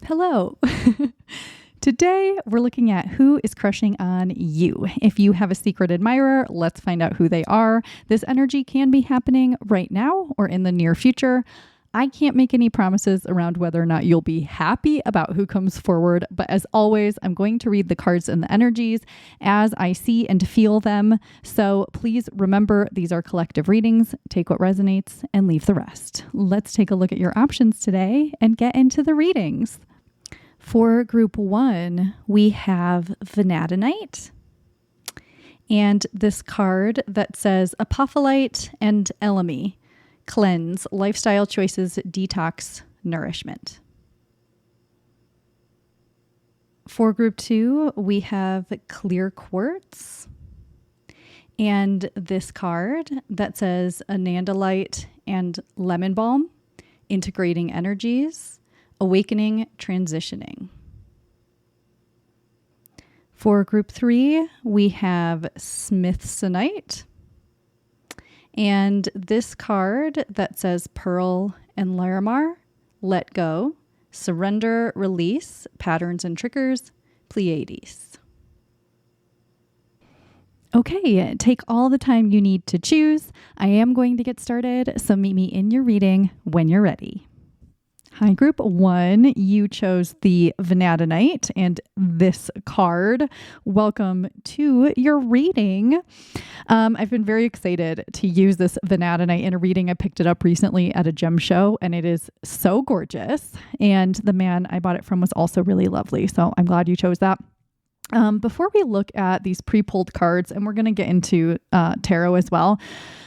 Hello. Today, we're looking at who is crushing on you. If you have a secret admirer, let's find out who they are. This energy can be happening right now or in the near future. I can't make any promises around whether or not you'll be happy about who comes forward, but as always, I'm going to read the cards and the energies as I see and feel them. So please remember, these are collective readings. Take what resonates and leave the rest. Let's take a look at your options today and get into the readings. For group 1, we have Venadinite and this card that says Apophyllite and Elemi. Cleanse, lifestyle choices, detox, nourishment. For group 2, we have Clear Quartz and this card that says Anandalite and Lemon Balm, integrating energies, awakening, transitioning. For group 3, we have Smithsonite and this card that says Pearl and Larimar, let go, surrender, release, patterns and triggers, Pleiades. Okay, take all the time you need to choose. I am going to get started, so meet me in your reading when you're ready. Hi, group 1, you chose the Venadinite and this card. Welcome to your reading. I've been very excited to use this Venadinite in a reading. I picked it up recently at a gem show and it is so gorgeous. And the man I bought it from was also really lovely. So I'm glad you chose that. Before we look at these pre-pulled cards, and we're going to get into tarot as well,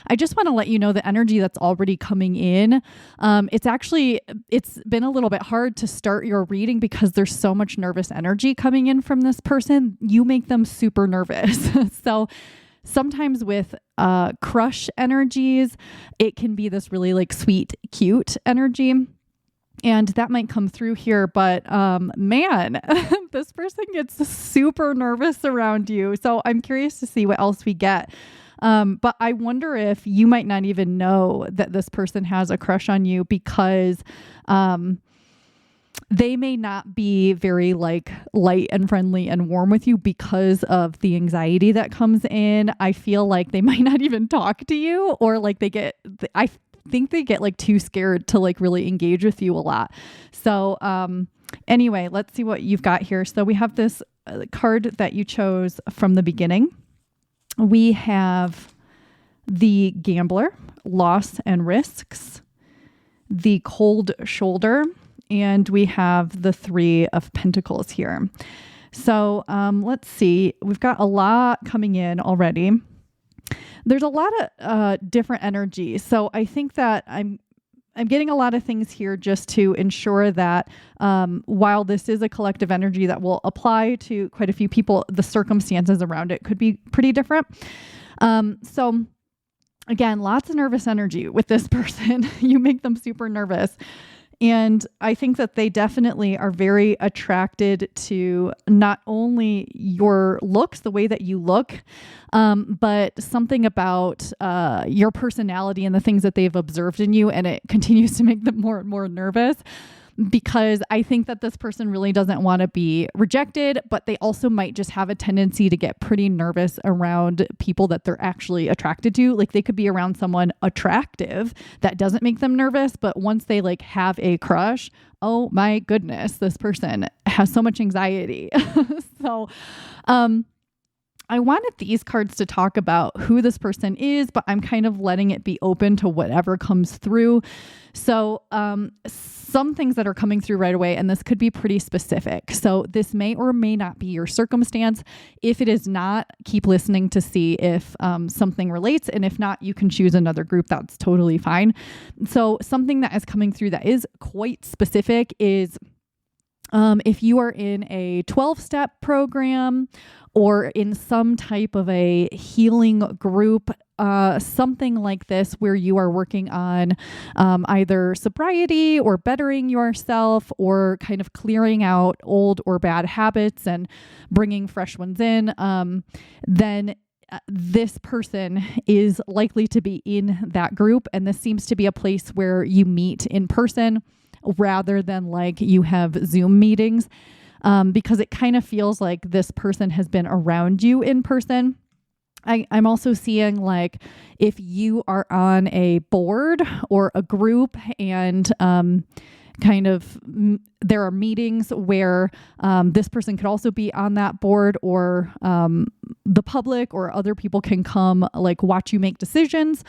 I just want to let you know the energy that's already coming in. It's been a little bit hard to start your reading because there's so much nervous energy coming in from this person. You make them super nervous. So sometimes with crush energies, it can be this really like sweet, cute energy. And that might come through here, but man, this person gets super nervous around you. So I'm curious to see what else we get. But I wonder if you might not even know that this person has a crush on you because they may not be very like light and friendly and warm with you because of the anxiety that comes in. I feel like they might not even talk to you, or like I think they get like too scared to like really engage with you a lot. So anyway, let's see what you've got here. So we have this card that you chose from the beginning. We have the Gambler, loss and risks, the Cold Shoulder, and we have the Three of Pentacles here. So let's see, we've got a lot coming in already. There's a lot of different energies. So I think that I'm getting a lot of things here just to ensure that while this is a collective energy that will apply to quite a few people, the circumstances around it could be pretty different. So again, lots of nervous energy with this person. You make them super nervous. And I think that they definitely are very attracted to not only your looks, the way that you look, but something about your personality and the things that they've observed in you. And it continues to make them more and more nervous because I think that this person really doesn't want to be rejected, but they also might just have a tendency to get pretty nervous around people that they're actually attracted to. Like they could be around someone attractive that doesn't make them nervous, but once they like have a crush, oh my goodness, this person has so much anxiety. So, I wanted these cards to talk about who this person is, but I'm kind of letting it be open to whatever comes through. So some things that are coming through right away, and this could be pretty specific. So this may or may not be your circumstance. If it is not, keep listening to see if something relates. And if not, you can choose another group. That's totally fine. So something that is coming through that is quite specific is if you are in a 12-step program or in some type of a healing group, something like this where you are working on either sobriety or bettering yourself or kind of clearing out old or bad habits and bringing fresh ones in, then this person is likely to be in that group. And this seems to be a place where you meet in person rather than like you have Zoom meetings, because it kind of feels like this person has been around you in person. I'm also seeing like if you are on a board or a group and there are meetings where this person could also be on that board, or the public or other people can come like watch you make decisions.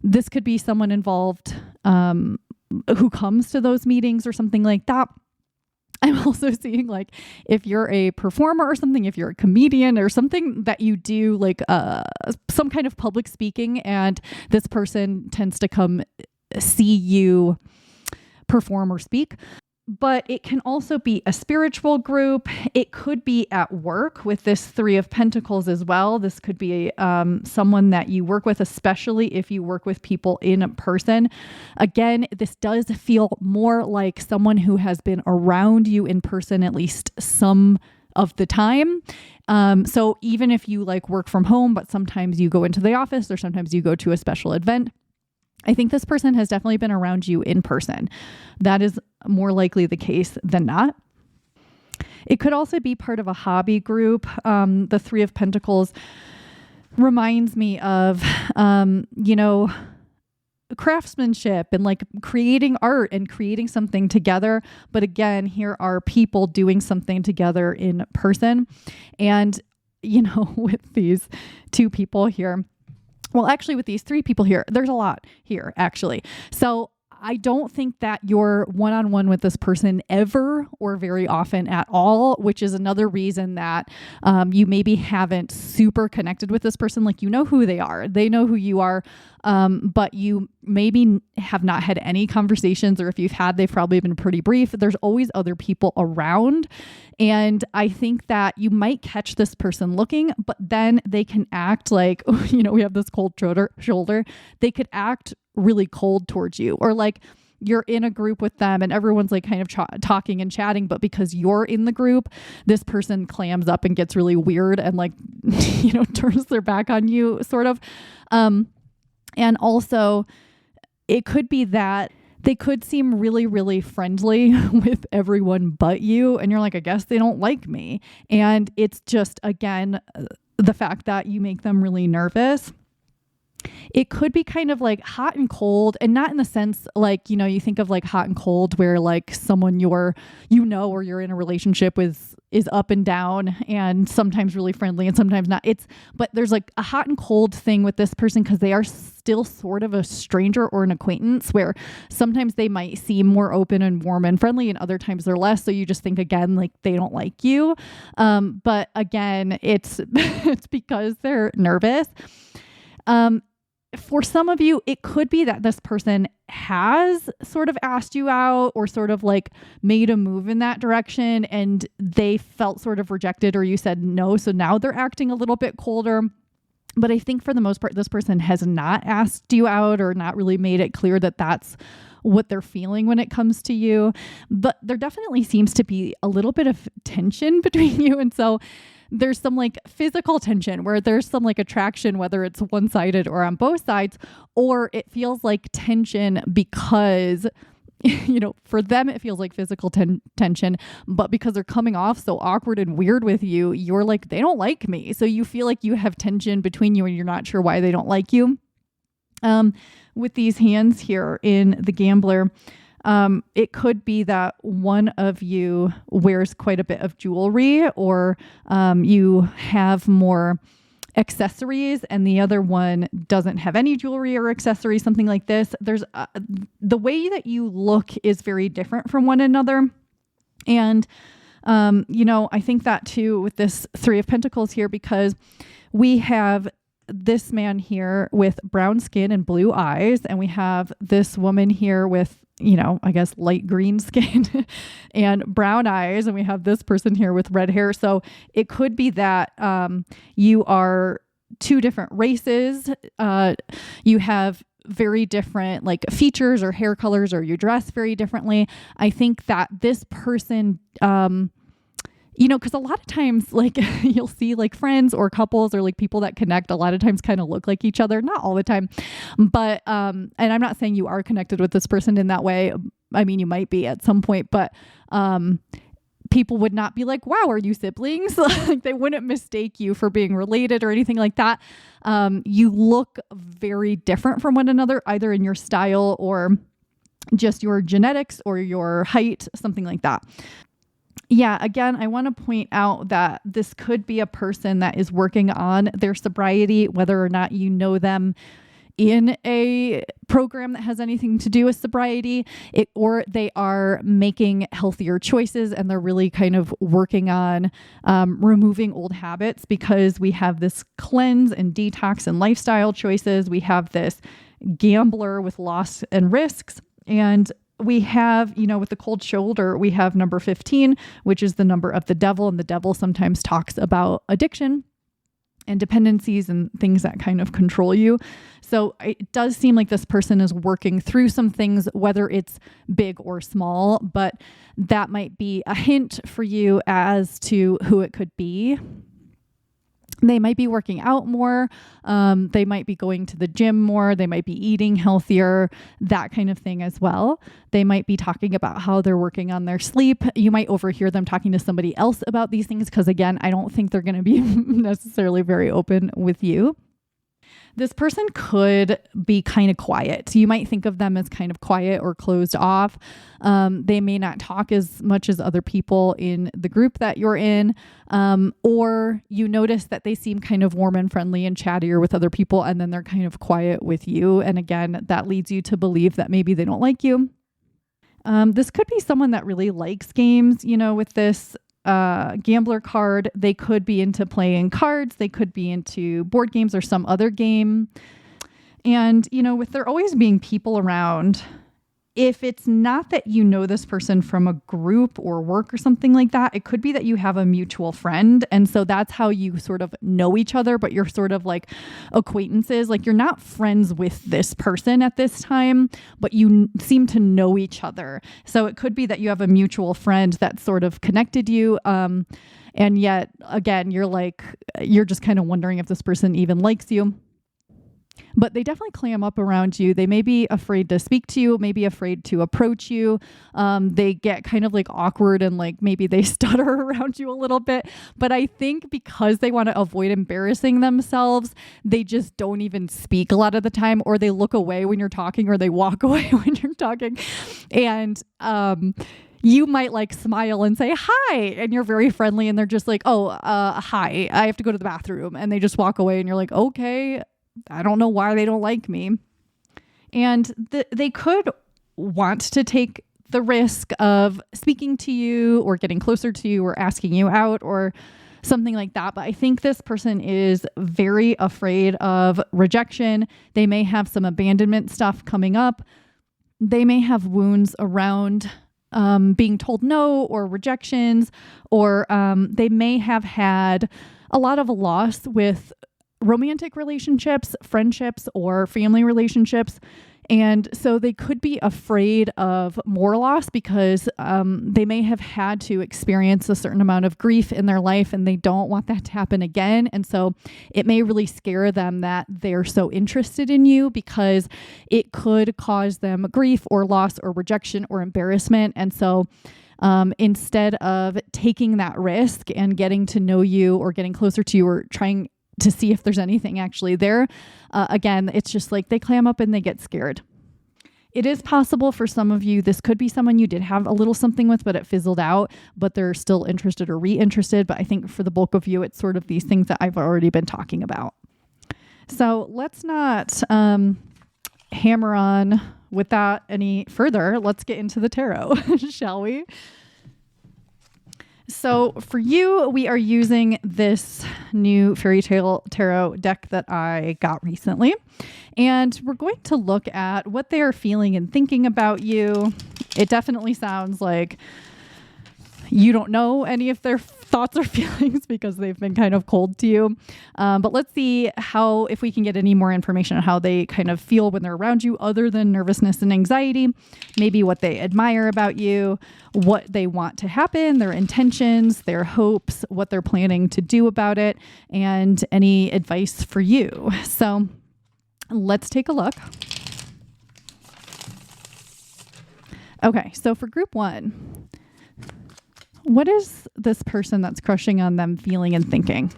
This could be someone involved who comes to those meetings or something like that. I'm also seeing like if you're a performer or something, if you're a comedian or something that you do like some kind of public speaking, and this person tends to come see you perform or speak. But it can also be a spiritual group. It could be at work with this Three of Pentacles as well. This could be someone that you work with, especially if you work with people in person. Again, this does feel more like someone who has been around you in person at least some of the time. So even if you like work from home, but sometimes you go into the office or sometimes you go to a special event, I think this person has definitely been around you in person. That is more likely the case than not. It could also be part of a hobby group. The Three of Pentacles reminds me of, craftsmanship and like creating art and creating something together. But again, here are people doing something together in person. And, with these two people here, well, actually, with these three people here, there's a lot here, actually. So I don't think that you're one-on-one with this person ever or very often at all, which is another reason that you maybe haven't super connected with this person. Like, you know who they are. They know who you are, but you maybe have not had any conversations, or if you've had, they've probably been pretty brief. There's always other people around. And I think that you might catch this person looking, but then they can act like, we have this cold shoulder. They could act really cold towards you, or like you're in a group with them and everyone's like kind of talking and chatting, but because you're in the group, this person clams up and gets really weird and like, turns their back on you sort of. And also it could be that they could seem really, really friendly with everyone but you. And you're like, I guess they don't like me. And it's just, again, the fact that you make them really nervous. It could be kind of like hot and cold, and not in the sense like, you think of like hot and cold where like someone or you're in a relationship with is up and down and sometimes really friendly and sometimes not. But there's like a hot and cold thing with this person because they are still sort of a stranger or an acquaintance, where sometimes they might seem more open and warm and friendly and other times they're less. So you just think again, like they don't like you. But again, it's because they're nervous. For some of you, it could be that this person has sort of asked you out or sort of like made a move in that direction and they felt sort of rejected, or you said no. So now they're acting a little bit colder. But I think for the most part, this person has not asked you out or not really made it clear that that's what they're feeling when it comes to you. But there definitely seems to be a little bit of tension between you. And so there's some like physical tension where there's some like attraction, whether it's one-sided or on both sides, or it feels like tension because, for them, it feels like physical tension, but because they're coming off so awkward and weird with you, you're like, they don't like me. So you feel like you have tension between you and you're not sure why they don't like you. With these hands here in the Gambler, it could be that one of you wears quite a bit of jewelry, or you have more accessories and the other one doesn't have any jewelry or accessories, something like this. There's the way that you look is very different from one another. And, I think that too with this Three of Pentacles here, because we have this man here with brown skin and blue eyes, and we have this woman here with I guess light green skin and brown eyes. And we have this person here with red hair. So it could be that you are two different races. You have very different like features or hair colors, or you dress very differently. I think that this person because a lot of times, like, you'll see like friends or couples or like people that connect a lot of times kind of look like each other, not all the time, but and I'm not saying you are connected with this person in that way. I mean, you might be at some point, but people would not be like, wow, are you siblings? Like, they wouldn't mistake you for being related or anything like that. You look very different from one another, either in your style or just your genetics or your height, something like that. Yeah, again, I want to point out that this could be a person that is working on their sobriety, whether or not you know them in a program that has anything to do with sobriety, or they are making healthier choices and they're really kind of working on removing old habits, because we have this cleanse and detox and lifestyle choices. We have this gambler with loss and risks. And we have, with the cold shoulder, we have number 15, which is the number of the devil. And the devil sometimes talks about addiction and dependencies and things that kind of control you. So it does seem like this person is working through some things, whether it's big or small, but that might be a hint for you as to who it could be. They might be working out more. They might be going to the gym more. They might be eating healthier, that kind of thing as well. They might be talking about how they're working on their sleep. You might overhear them talking to somebody else about these things, because again, I don't think they're going to be necessarily very open with you. This person could be kind of quiet. You might think of them as kind of quiet or closed off. They may not talk as much as other people in the group that you're in, or you notice that they seem kind of warm and friendly and chattier with other people, and then they're kind of quiet with you. And again, that leads you to believe that maybe they don't like you. This could be someone that really likes games, with this gambler card. They could be into playing cards. They could be into board games or some other game. And, with there always being people around, if it's not that you know this person from a group or work or something like that, it could be that you have a mutual friend. And so that's how you sort of know each other, but you're sort of like acquaintances. Like, you're not friends with this person at this time, but you seem to know each other. So it could be that you have a mutual friend that sort of connected you. And yet, again, you're just kind of wondering if this person even likes you. But they definitely clam up around you. They may be afraid to speak to you, maybe afraid to approach you. They get kind of like awkward and like maybe they stutter around you a little bit. But I think because they want to avoid embarrassing themselves, they just don't even speak a lot of the time, or they look away when you're talking, or they walk away when you're talking. And you might like smile and say hi, and you're very friendly, and they're just like, hi, I have to go to the bathroom. And they just walk away, and you're like, okay, I don't know why they don't like me. And they could want to take the risk of speaking to you or getting closer to you or asking you out or something like that. But I think this person is very afraid of rejection. They may have some abandonment stuff coming up. They may have wounds around being told no or rejections, or they may have had a lot of loss with romantic relationships, friendships, or family relationships. And so they could be afraid of more loss because they may have had to experience a certain amount of grief in their life, and they don't want that to happen again. And so it may really scare them that they're so interested in you, because it could cause them grief or loss or rejection or embarrassment. And so instead of taking that risk and getting to know you or getting closer to you or trying to see if there's anything actually there, again, it's just like they clam up and they get scared. It is possible for some of you, this could be someone you did have a little something with, but it fizzled out, but they're still interested or reinterested. But I think for the bulk of you, it's sort of these things that I've already been talking about. So let's not hammer on with that any further. Let's get into the tarot, shall we? So for you, we are using this new Fairy Tale Tarot deck that I got recently. And we're going to look at what they are feeling and thinking about you. It definitely sounds like you don't know any of their thoughts thoughts or feelings because they've been kind of cold to you. But let's see if we can get any more information on how they kind of feel when they're around you other than nervousness and anxiety, maybe what they admire about you, what they want to happen, their intentions, their hopes, what they're planning to do about it, and any advice for you. So let's take a look. Okay, so for group 1, what is this person that's crushing on them feeling and thinking?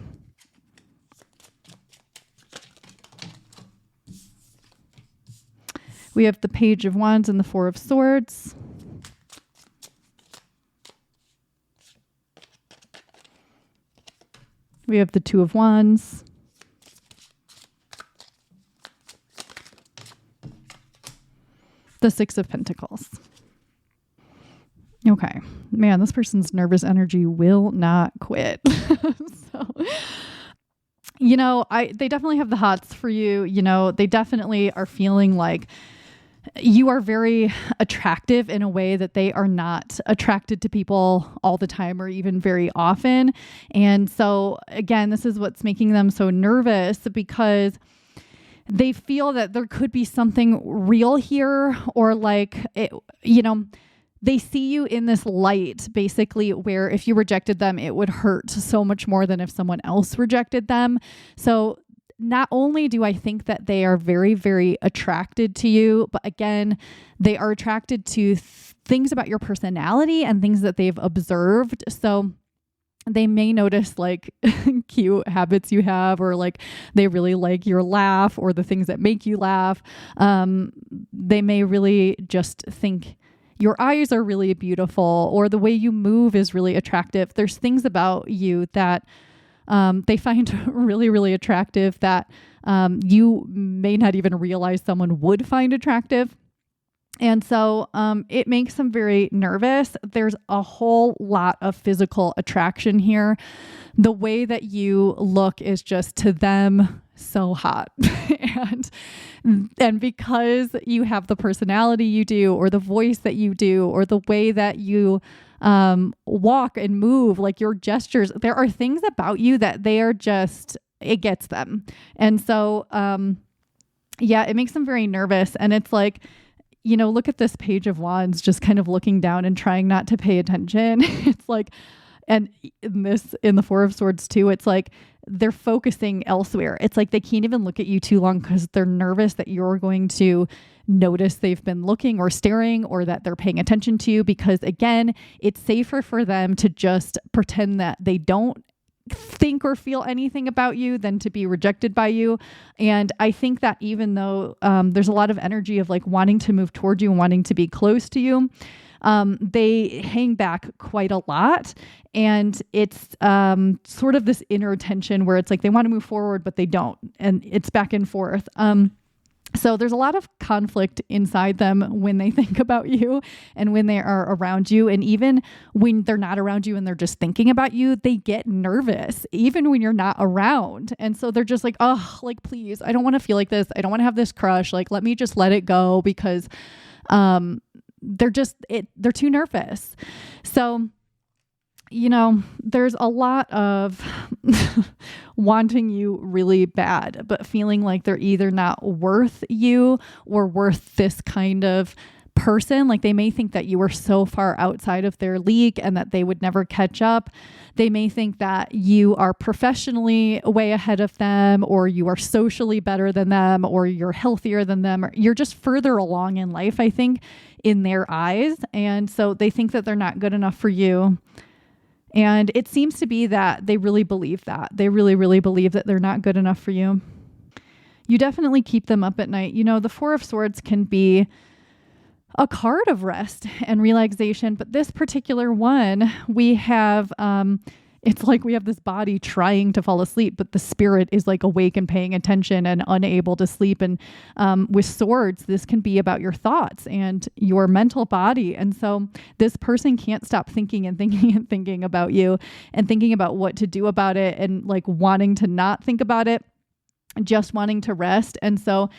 We have the Page of Wands and the Four of Swords. We have the Two of Wands. The Six of Pentacles. Okay, man, this person's nervous energy will not quit. So, they definitely have the hots for you. They definitely are feeling like you are very attractive in a way that they are not attracted to people all the time or even very often. And so, again, this is what's making them so nervous because they feel that there could be something real here or they see you in this light, basically, where if you rejected them, it would hurt so much more than if someone else rejected them. So not only do I think that they are very, very attracted to you, but again, they are attracted to things about your personality and things that they've observed. So they may notice cute habits you have, or they really like your laugh or the things that make you laugh. They may really just think your eyes are really beautiful or the way you move is really attractive. There's things about you that they find really, really attractive that you may not even realize someone would find attractive. And so it makes them very nervous. There's a whole lot of physical attraction here. The way that you look is just to them so hot. and because you have the personality you do, or the voice that you do, or the way that you walk and move, like your gestures, there are things about you that they are just, it gets them. And so, it makes them very nervous. And it's look at this Page of Wands, just kind of looking down and trying not to pay attention. It's and in the Four of Swords too, it's they're focusing elsewhere. It's they can't even look at you too long because they're nervous that you're going to notice they've been looking or staring, or that they're paying attention to you, because again, it's safer for them to just pretend that they don't think or feel anything about you than to be rejected by you. And I think that even though there's a lot of energy of wanting to move toward you and wanting to be close to you, they hang back quite a lot. And it's sort of this inner tension where it's they want to move forward, but they don't. And it's back and forth. So there's a lot of conflict inside them when they think about you and when they are around you. And even when they're not around you and they're just thinking about you, they get nervous even when you're not around. And so they're just please, I don't want to feel like this. I don't want to have this crush. Let me just let it go, because they're too nervous. So, there's a lot of wanting you really bad, but feeling like they're either not worth you or worth this kind of person. They may think that you are so far outside of their league and that they would never catch up. They may think that you are professionally way ahead of them, or you are socially better than them, or you're healthier than them, or you're just further along in life, I think, in their eyes. And so they think that they're not good enough for you. And it seems to be that they really believe that. They really, really believe that they're not good enough for you. You definitely keep them up at night. The Four of Swords can be a card of rest and relaxation, but this particular one, we have, it's we have this body trying to fall asleep, but the spirit is awake and paying attention and unable to sleep. And with swords, this can be about your thoughts and your mental body. And so this person can't stop thinking and thinking and thinking about you and thinking about what to do about it, and wanting to not think about it, just wanting to rest. And so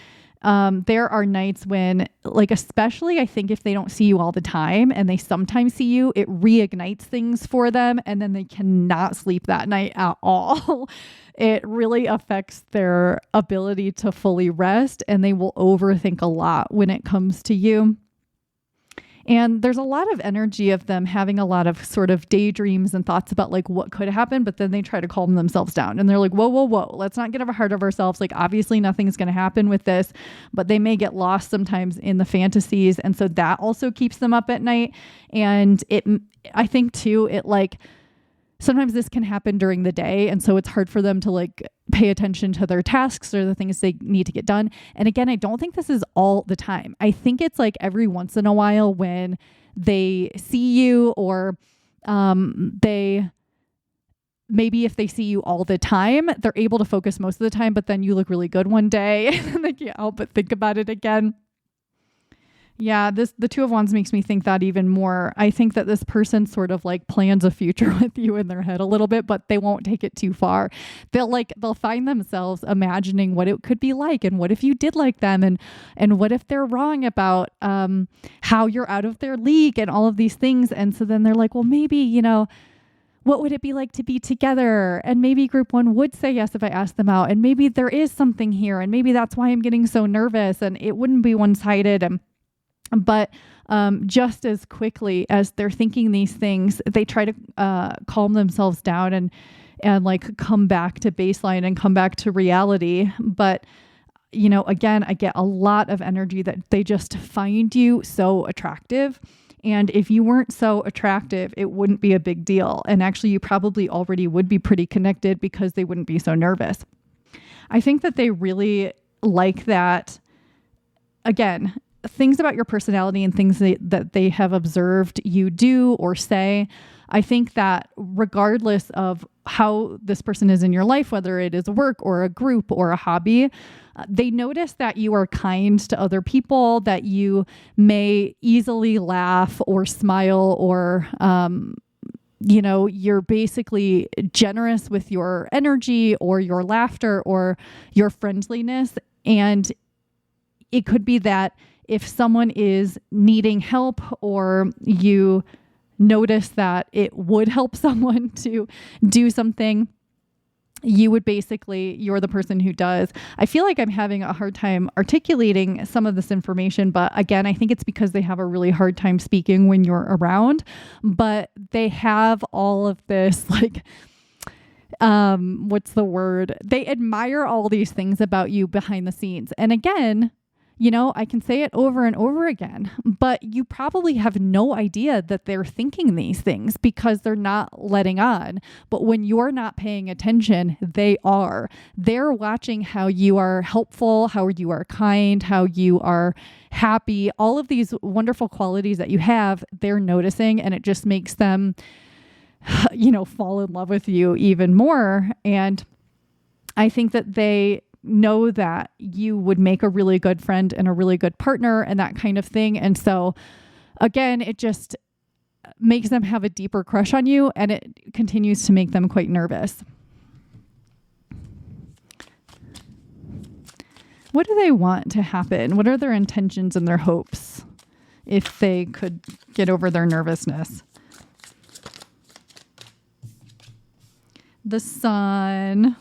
There are nights when, like, especially I think if they don't see you all the time and they sometimes see you, it reignites things for them, and then they cannot sleep that night at all. It really affects their ability to fully rest, and they will overthink a lot when it comes to you. And there's a lot of energy of them having a lot of sort of daydreams and thoughts about like what could happen, but then they try to calm themselves down and they're like, whoa, let's not get ahead of ourselves. Like, obviously nothing's going to happen with this, but they may get lost sometimes in the fantasies. And so that also keeps them up at night. And I think too, it like, sometimes this can happen during the day. And so it's hard for them to like pay attention to their tasks or the things they need to get done. And again, I don't think this is all the time. I think it's like every once in a while when they see you or maybe if they see you all the time, they're able to focus most of the time, but then you look really good one day and they can't help but think about it again. Yeah, the Two of Wands makes me think that even more. I think that this person sort of like plans a future with you in their head a little bit, but they won't take it too far. They'll find themselves imagining what it could be like, and what if you did like them, and what if they're wrong about how you're out of their league and all of these things. And so then they're like, well, maybe, what would it be like to be together? And maybe group one would say yes if I asked them out. And maybe there is something here. And maybe that's why I'm getting so nervous. And it wouldn't be one-sided. But just as quickly as they're thinking these things, they try to calm themselves down and like come back to baseline and come back to reality. But, again, I get a lot of energy that they just find you so attractive. And if you weren't so attractive, it wouldn't be a big deal. And actually, you probably already would be pretty connected because they wouldn't be so nervous. I think that they really like that, again, things about your personality and things that they have observed you do or say. I think that regardless of how this person is in your life, whether it is work or a group or a hobby, they notice that you are kind to other people, that you may easily laugh or smile or, you're basically generous with your energy or your laughter or your friendliness. And it could be that if someone is needing help or you notice that it would help someone to do something, you're the person who does. I feel like I'm having a hard time articulating some of this information, but again, I think it's because they have a really hard time speaking when you're around, but they have all of this like, what's the word? They admire all these things about you behind the scenes. And again, I can say it over and over again, but you probably have no idea that they're thinking these things because they're not letting on. But when you're not paying attention, they are. They're watching how you are helpful, how you are kind, how you are happy. All of these wonderful qualities that you have, they're noticing, and it just makes them, fall in love with you even more. And I think that they know that you would make a really good friend and a really good partner and that kind of thing. And so again, it just makes them have a deeper crush on you, and it continues to make them quite nervous. What do they want to happen? What are their intentions and their hopes if they could get over their nervousness? The Sun.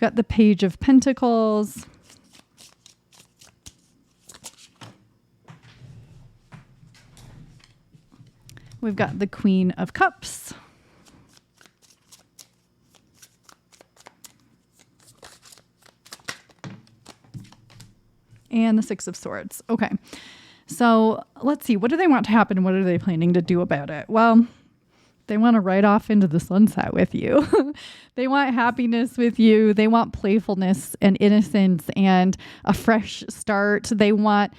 Got the Page of Pentacles. We've got the Queen of Cups. And the Six of Swords. Okay. So let's see. What do they want to happen? What are they planning to do about it? Well, they want to ride off into the sunset with you. They want happiness with you. They want playfulness and innocence and a fresh start. They want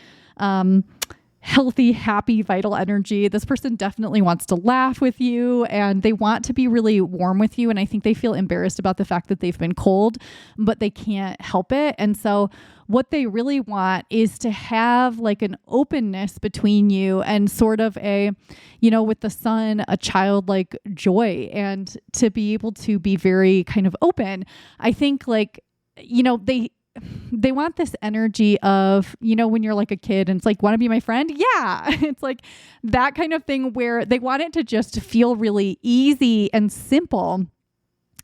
healthy, happy, vital energy. This person definitely wants to laugh with you and they want to be really warm with you. And I think they feel embarrassed about the fact that they've been cold, but they can't help it. And so what they really want is to have like an openness between you and sort of a, with the sun, a childlike joy, and to be able to be very kind of open. I think they want this energy of, when you're like a kid and it's like, want to be my friend? Yeah. It's like that kind of thing where they want it to just feel really easy and simple.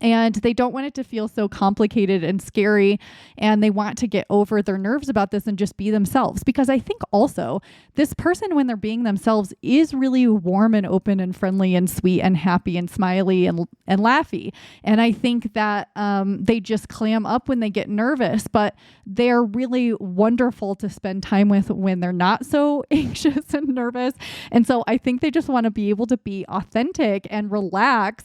And they don't want it to feel so complicated and scary. And they want to get over their nerves about this and just be themselves. Because I think also this person, when they're being themselves, is really warm and open and friendly and sweet and happy and smiley and laughy. And I think that they just clam up when they get nervous, but they're really wonderful to spend time with when they're not so anxious and nervous. And so I think they just want to be able to be authentic and relax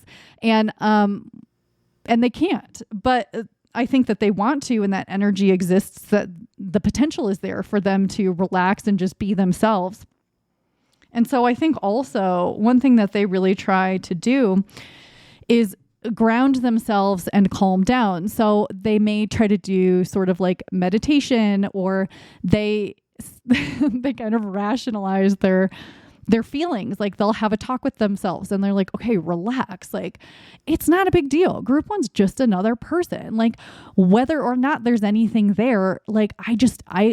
and they can't, but I think that they want to, and that energy exists, that the potential is there for them to relax and just be themselves. And so I think also one thing that they really try to do is ground themselves and calm down. So they may try to do sort of like meditation, or they kind of rationalize their feelings. Like they'll have a talk with themselves and they're like, okay, relax. Like it's not a big deal. Group one's just another person. Like whether or not there's anything there, like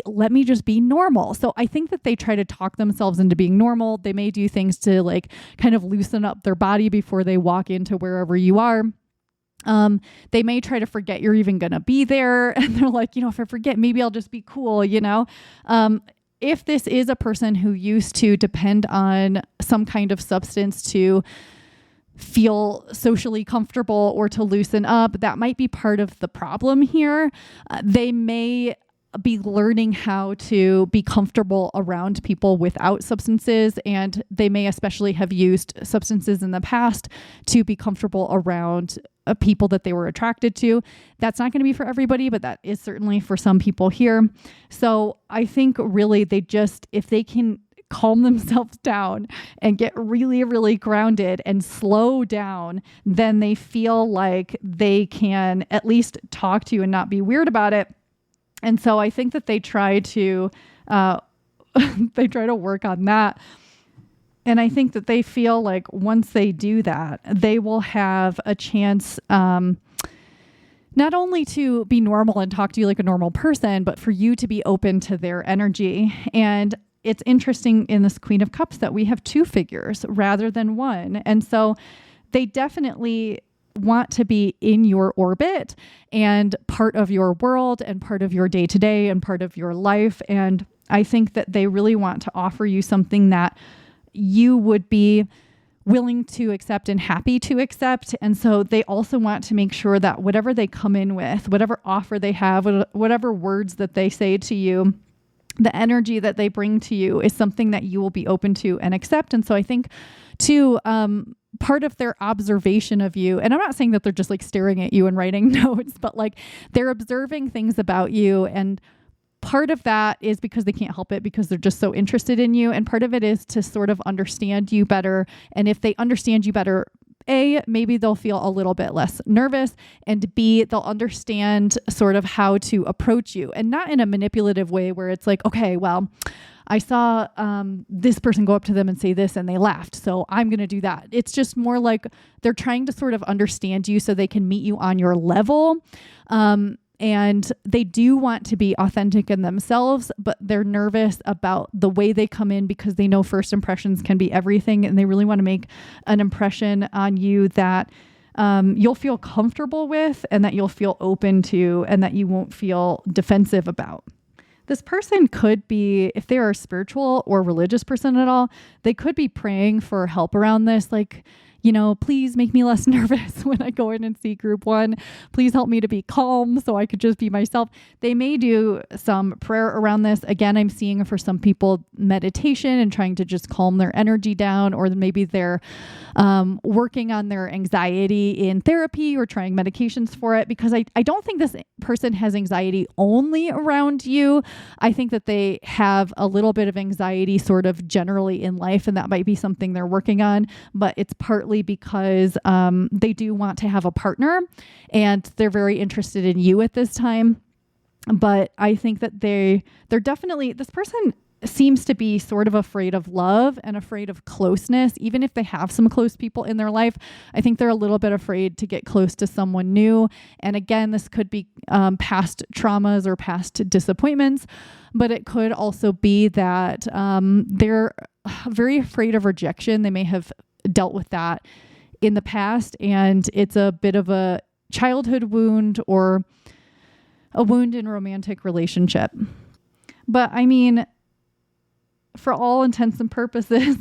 let me just be normal. So I think that they try to talk themselves into being normal. They may do things to like kind of loosen up their body before they walk into wherever you are. They may try to forget you're even going to be there. And they're like, if I forget, maybe I'll just be cool, If this is a person who used to depend on some kind of substance to feel socially comfortable or to loosen up, that might be part of the problem here. They may be learning how to be comfortable around people without substances, and they may especially have used substances in the past to be comfortable around people that they were attracted to. That's not going to be for everybody, but that is certainly for some people here. So I think really if they can calm themselves down and get really, really grounded and slow down, then they feel like they can at least talk to you and not be weird about it. And so I think that they try to work on that. And I think that they feel like once they do that, they will have a chance not only to be normal and talk to you like a normal person, but for you to be open to their energy. And it's interesting in this Queen of Cups that we have two figures rather than one. And so they definitely want to be in your orbit and part of your world and part of your day-to-day and part of your life. And I think that they really want to offer you something that you would be willing to accept and happy to accept. And so they also want to make sure that whatever they come in with, whatever offer they have, whatever words that they say to you, the energy that they bring to you is something that you will be open to and accept. And so I think too, part of their observation of you, and I'm not saying that they're just like staring at you and writing notes, but like they're observing things about you. And part of that is because they can't help it because they're just so interested in you. And part of it is to sort of understand you better. And if they understand you better, A, maybe they'll feel a little bit less nervous, and B, they'll understand sort of how to approach you, and not in a manipulative way where it's like, okay, well, I saw this person go up to them and say this and they laughed, so I'm going to do that. It's just more like they're trying to sort of understand you so they can meet you on your level. And they do want to be authentic in themselves, but they're nervous about the way they come in because they know first impressions can be everything. And they really want to make an impression on you that you'll feel comfortable with and that you'll feel open to and that you won't feel defensive about. This person could be, if they're a spiritual or religious person at all, they could be praying for help around this. Like, please make me less nervous when I go in and see group one. Please help me to be calm so I could just be myself. They may do some prayer around this. Again, I'm seeing for some people meditation and trying to just calm their energy down, or maybe they're working on their anxiety in therapy or trying medications for it, because I don't think this person has anxiety only around you. I think that they have a little bit of anxiety sort of generally in life, and that might be something they're working on, but it's partly because they do want to have a partner and they're very interested in you at this time. But I think that they're definitely, this person seems to be sort of afraid of love and afraid of closeness. Even if they have some close people in their life, I think they're a little bit afraid to get close to someone new. And again, this could be past traumas or past disappointments, but it could also be that they're very afraid of rejection. They may have dealt with that in the past, and it's a bit of a childhood wound or a wound in a romantic relationship. But I mean, for all intents and purposes,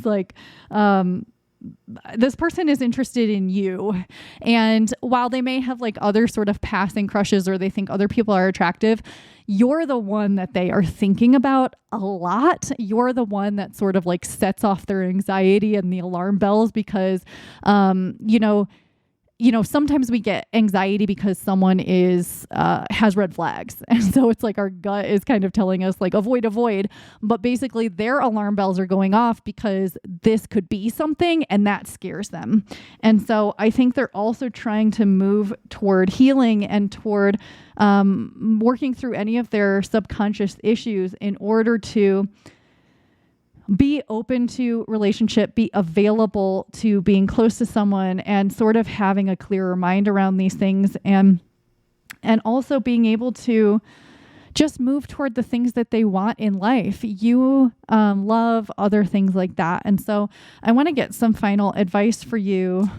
this person is interested in you. And while they may have other sort of passing crushes, or they think other people are attractive, you're the one that they are thinking about a lot. You're the one that sort of sets off their anxiety and the alarm bells, because, sometimes we get anxiety because someone has red flags. And so it's our gut is kind of telling us avoid. But basically their alarm bells are going off because this could be something, and that scares them. And so I think they're also trying to move toward healing and toward working through any of their subconscious issues in order to be open to relationship, be available to being close to someone, and sort of having a clearer mind around these things, and also being able to just move toward the things that they want in life. You love other things like that. And so I want to get some final advice for you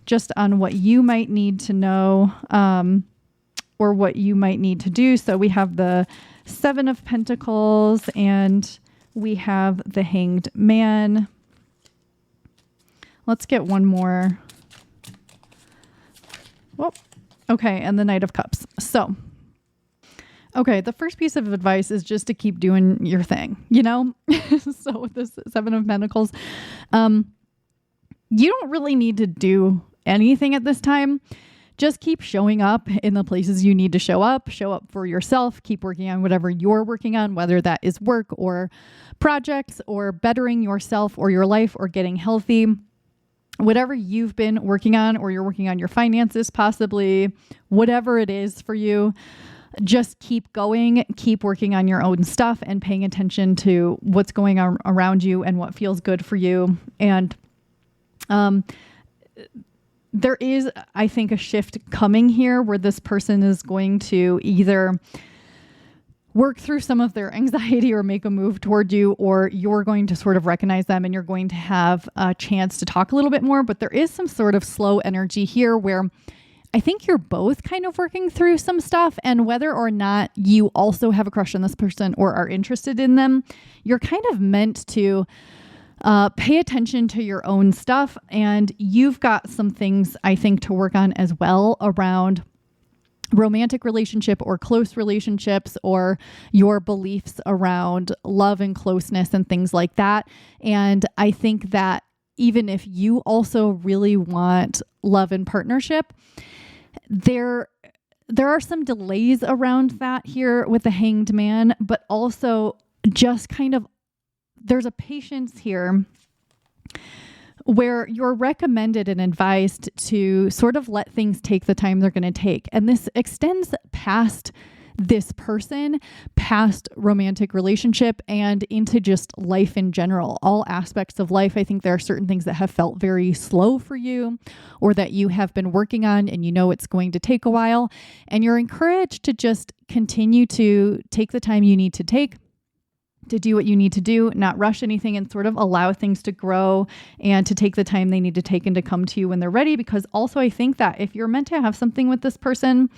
just on what you might need to know or what you might need to do. So we have the 7 of Pentacles, and we have the Hanged Man. Let's get one more. Well, okay, and the Knight of Cups. So, okay, the first piece of advice is just to keep doing your thing, So with this 7 of Pentacles, you don't really need to do anything at this time. Just keep showing up in the places you need to show up for yourself, keep working on whatever you're working on, whether that is work or projects or bettering yourself or your life or getting healthy. Whatever you've been working on, or you're working on your finances, possibly, whatever it is for you, just keep going, keep working on your own stuff and paying attention to what's going on around you and what feels good for you. And, there is, I think, a shift coming here where this person is going to either work through some of their anxiety or make a move toward you, or you're going to sort of recognize them and you're going to have a chance to talk a little bit more. But there is some sort of slow energy here where I think you're both kind of working through some stuff, and whether or not you also have a crush on this person or are interested in them, you're kind of meant to pay attention to your own stuff. And you've got some things, I think, to work on as well around romantic relationship or close relationships, or your beliefs around love and closeness and things like that. And I think that even if you also really want love and partnership, there are some delays around that here with the Hanged Man, but also just kind of there's a patience here where you're recommended and advised to sort of let things take the time they're going to take. And this extends past this person, past romantic relationship, and into just life in general, all aspects of life. I think there are certain things that have felt very slow for you, or that you have been working on and it's going to take a while. And you're encouraged to just continue to take the time you need to take to do what you need to do, not rush anything, and sort of allow things to grow and to take the time they need to take and to come to you when they're ready. Because also I think that if you're meant to have something with this person,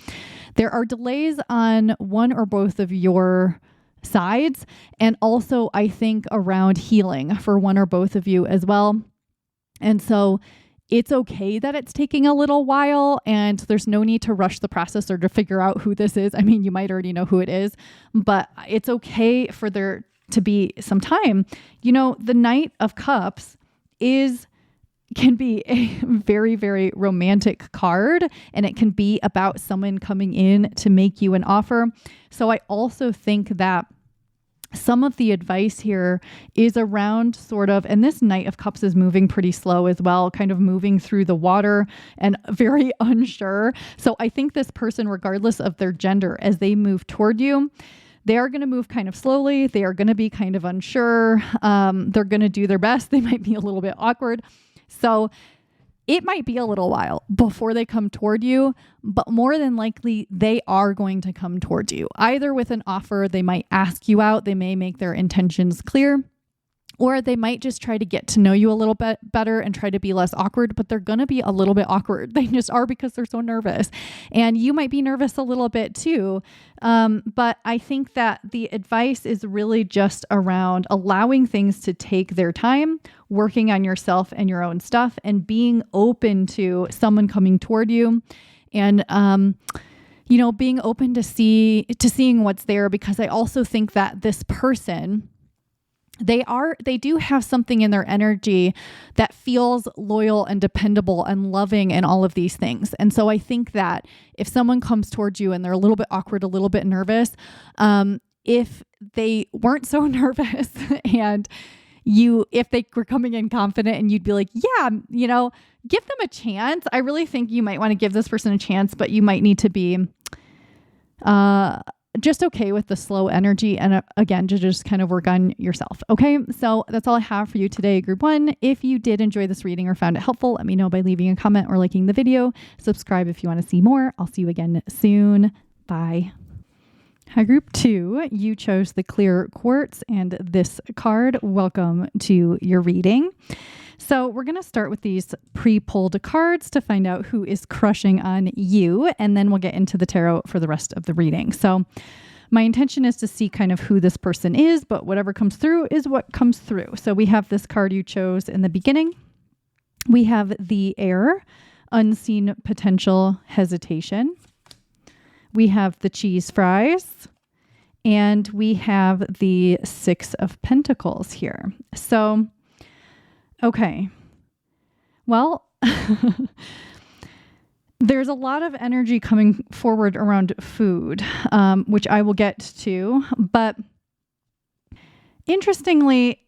there are delays on one or both of your sides. And also I think around healing for one or both of you as well. And so it's okay that it's taking a little while, and there's no need to rush the process or to figure out who this is. I mean, you might already know who it is, but it's okay for there to be some time. The Knight of Cups can be a very, very romantic card, and it can be about someone coming in to make you an offer. So I also think that some of the advice here is around and this Knight of Cups is moving pretty slow as well, kind of moving through the water and very unsure. So I think this person, regardless of their gender, as they move toward you, they are going to move kind of slowly. They are going to be kind of unsure. They're going to do their best. They might be a little bit awkward. So it might be a little while before they come toward you, but more than likely they are going to come towards you, either with an offer. They might ask you out. They may make their intentions clear, or they might just try to get to know you a little bit better and try to be less awkward, but they're going to be a little bit awkward. They just are, because they're so nervous. And you might be nervous a little bit too. But I think that the advice is really just around allowing things to take their time, working on yourself and your own stuff, and being open to someone coming toward you, and being open to seeing what's there. Because I also think that this person, they do have something in their energy that feels loyal and dependable and loving and all of these things. And so I think that if someone comes towards you and they're a little bit awkward, a little bit nervous, if they weren't so nervous and if they were coming in confident and you'd be like, yeah, give them a chance. I really think you might want to give this person a chance, but you might need to be, just okay with the slow energy, and again, to just kind of work on yourself. Okay. So that's all I have for you today, Group 1. If you did enjoy this reading or found it helpful, let me know by leaving a comment or liking the video. Subscribe if you want to see more. I'll see you again soon. Bye. Hi, Group 2. You chose the clear quartz and this card. Welcome to your reading. So we're going to start with these pre-pulled cards to find out who is crushing on you, and then we'll get into the tarot for the rest of the reading. So my intention is to see kind of who this person is, but whatever comes through is what comes through. So we have this card you chose in the beginning. We have the Air, unseen potential, hesitation. We have the cheese fries, and we have the Six of Pentacles here. So okay. Well, there's a lot of energy coming forward around food, which I will get to. But interestingly,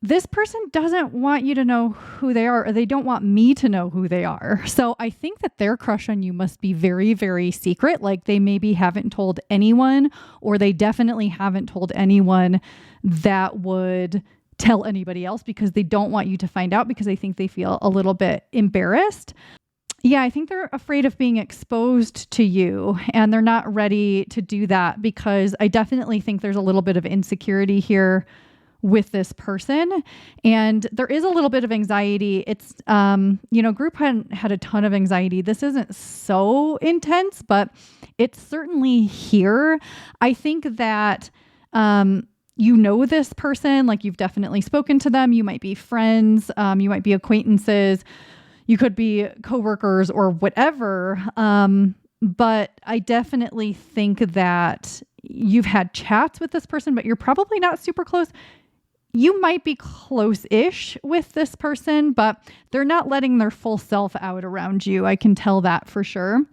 this person doesn't want you to know who they are, or they don't want me to know who they are. So I think that their crush on you must be very, very secret. Like they maybe haven't told anyone, or they definitely haven't told anyone that would tell anybody else, because they don't want you to find out, because I think they feel a little bit embarrassed. Yeah, I think they're afraid of being exposed to you, and they're not ready to do that, because I definitely think there's a little bit of insecurity here with this person. And there is a little bit of anxiety. It's, Group had a ton of anxiety. This isn't so intense, but it's certainly here. I think that, this person, like you've definitely spoken to them. You might be friends. You might be acquaintances. You could be coworkers or whatever. But I definitely think that you've had chats with this person, but you're probably not super close. You might be close-ish with this person, but they're not letting their full self out around you. I can tell that for sure.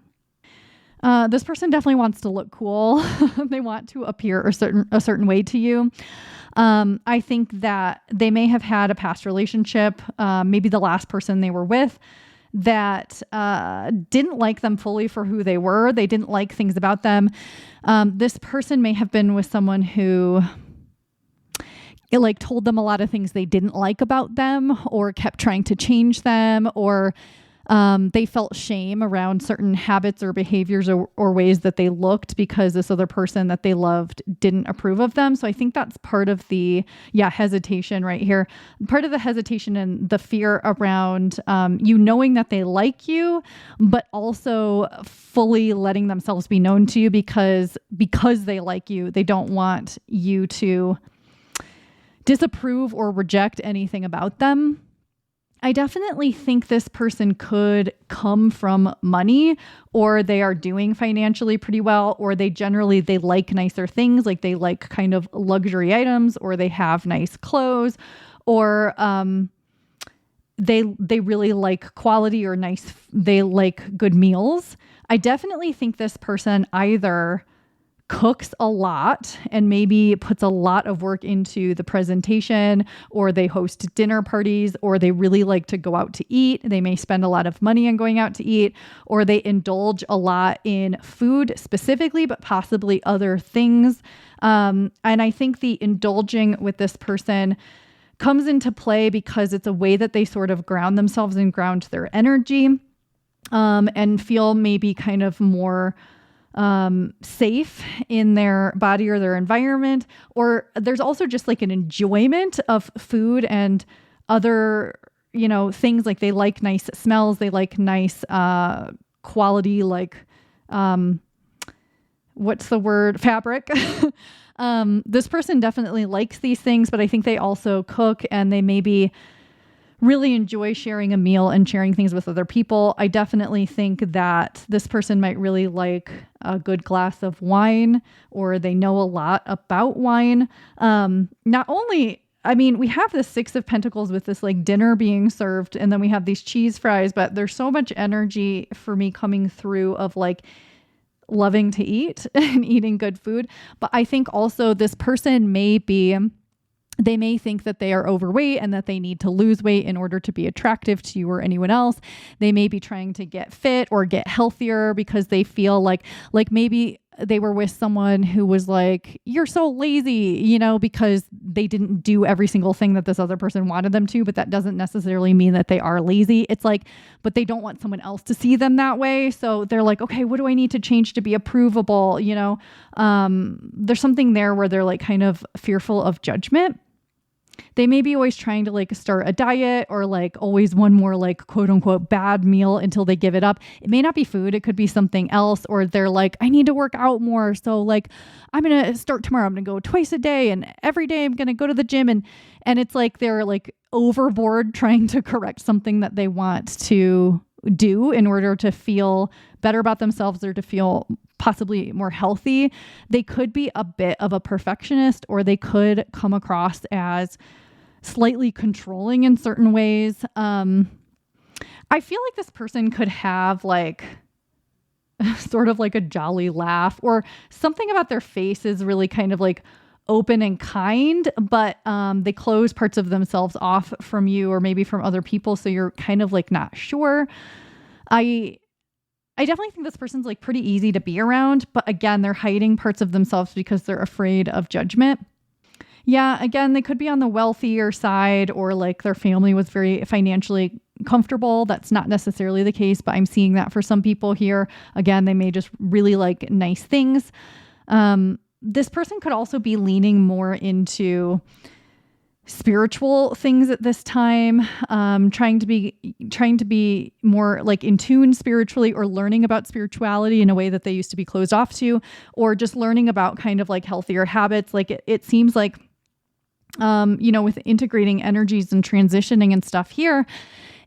This person definitely wants to look cool. They want to appear a certain way to you. I think that they may have had a past relationship, maybe the last person they were with, that didn't like them fully for who they were. They didn't like things about them. This person may have been with someone who told them a lot of things they didn't like about them, or kept trying to change them, or they felt shame around certain habits or behaviors or ways that they looked, because this other person that they loved didn't approve of them. So I think that's part of the hesitation right here. Part of the hesitation and the fear around you knowing that they like you, but also fully letting themselves be known to you, because they like you. They don't want you to disapprove or reject anything about them. I definitely think this person could come from money, or they are doing financially pretty well, or they like nicer things, like they like kind of luxury items, or they have nice clothes, or they really like quality or they like good meals. I definitely think this person either cooks a lot and maybe puts a lot of work into the presentation, or they host dinner parties, or they really like to go out to eat. They may spend a lot of money on going out to eat, or they indulge a lot in food specifically, but possibly other things. And I think the indulging with this person comes into play because it's a way that they sort of ground themselves and ground their energy, and feel maybe kind of more safe in their body or their environment. Or there's also just like an enjoyment of food and other, things, like they like nice smells. They like nice, quality, like, what's the word? Fabric. This person definitely likes these things, but I think they also cook, and they maybe really enjoy sharing a meal and sharing things with other people. I definitely think that this person might really like a good glass of wine, or they know a lot about wine. Not only, we have the Six of Pentacles with this like dinner being served, and then we have these cheese fries, but there's so much energy for me coming through of like loving to eat and eating good food. But I think also this person they may think that they are overweight and that they need to lose weight in order to be attractive to you or anyone else. They may be trying to get fit or get healthier because they feel like maybe they were with someone who was like, you're so lazy, because they didn't do every single thing that this other person wanted them to, but that doesn't necessarily mean that they are lazy. It's like, but they don't want someone else to see them that way. So they're like, okay, what do I need to change to be approvable? There's something there where they're like kind of fearful of judgment. They may be always trying to like start a diet, or like always one more like quote unquote bad meal until they give it up. It may not be food. It could be something else. Or they're like, I need to work out more. So like, I'm going to start tomorrow. I'm going to go twice a day, and every day I'm going to go to the gym. And it's like, they're like overboard trying to correct something that they want to do in order to feel better about themselves, or to feel possibly more healthy. They could be a bit of a perfectionist, or they could come across as slightly controlling in certain ways. I feel like this person could have like sort of like a jolly laugh, or something about their face is really kind of like open and kind, but they close parts of themselves off from you, or maybe from other people. So you're kind of like not sure. I definitely think this person's like pretty easy to be around, but again, they're hiding parts of themselves because they're afraid of judgment. Yeah, again, they could be on the wealthier side, or like their family was very financially comfortable. That's not necessarily the case, but I'm seeing that for some people here. Again, they may just really like nice things. This person could also be leaning more into spiritual things at this time, trying to be more like in tune spiritually, or learning about spirituality in a way that they used to be closed off to, or just learning about kind of like healthier habits. Like it seems like, with integrating energies and transitioning and stuff here,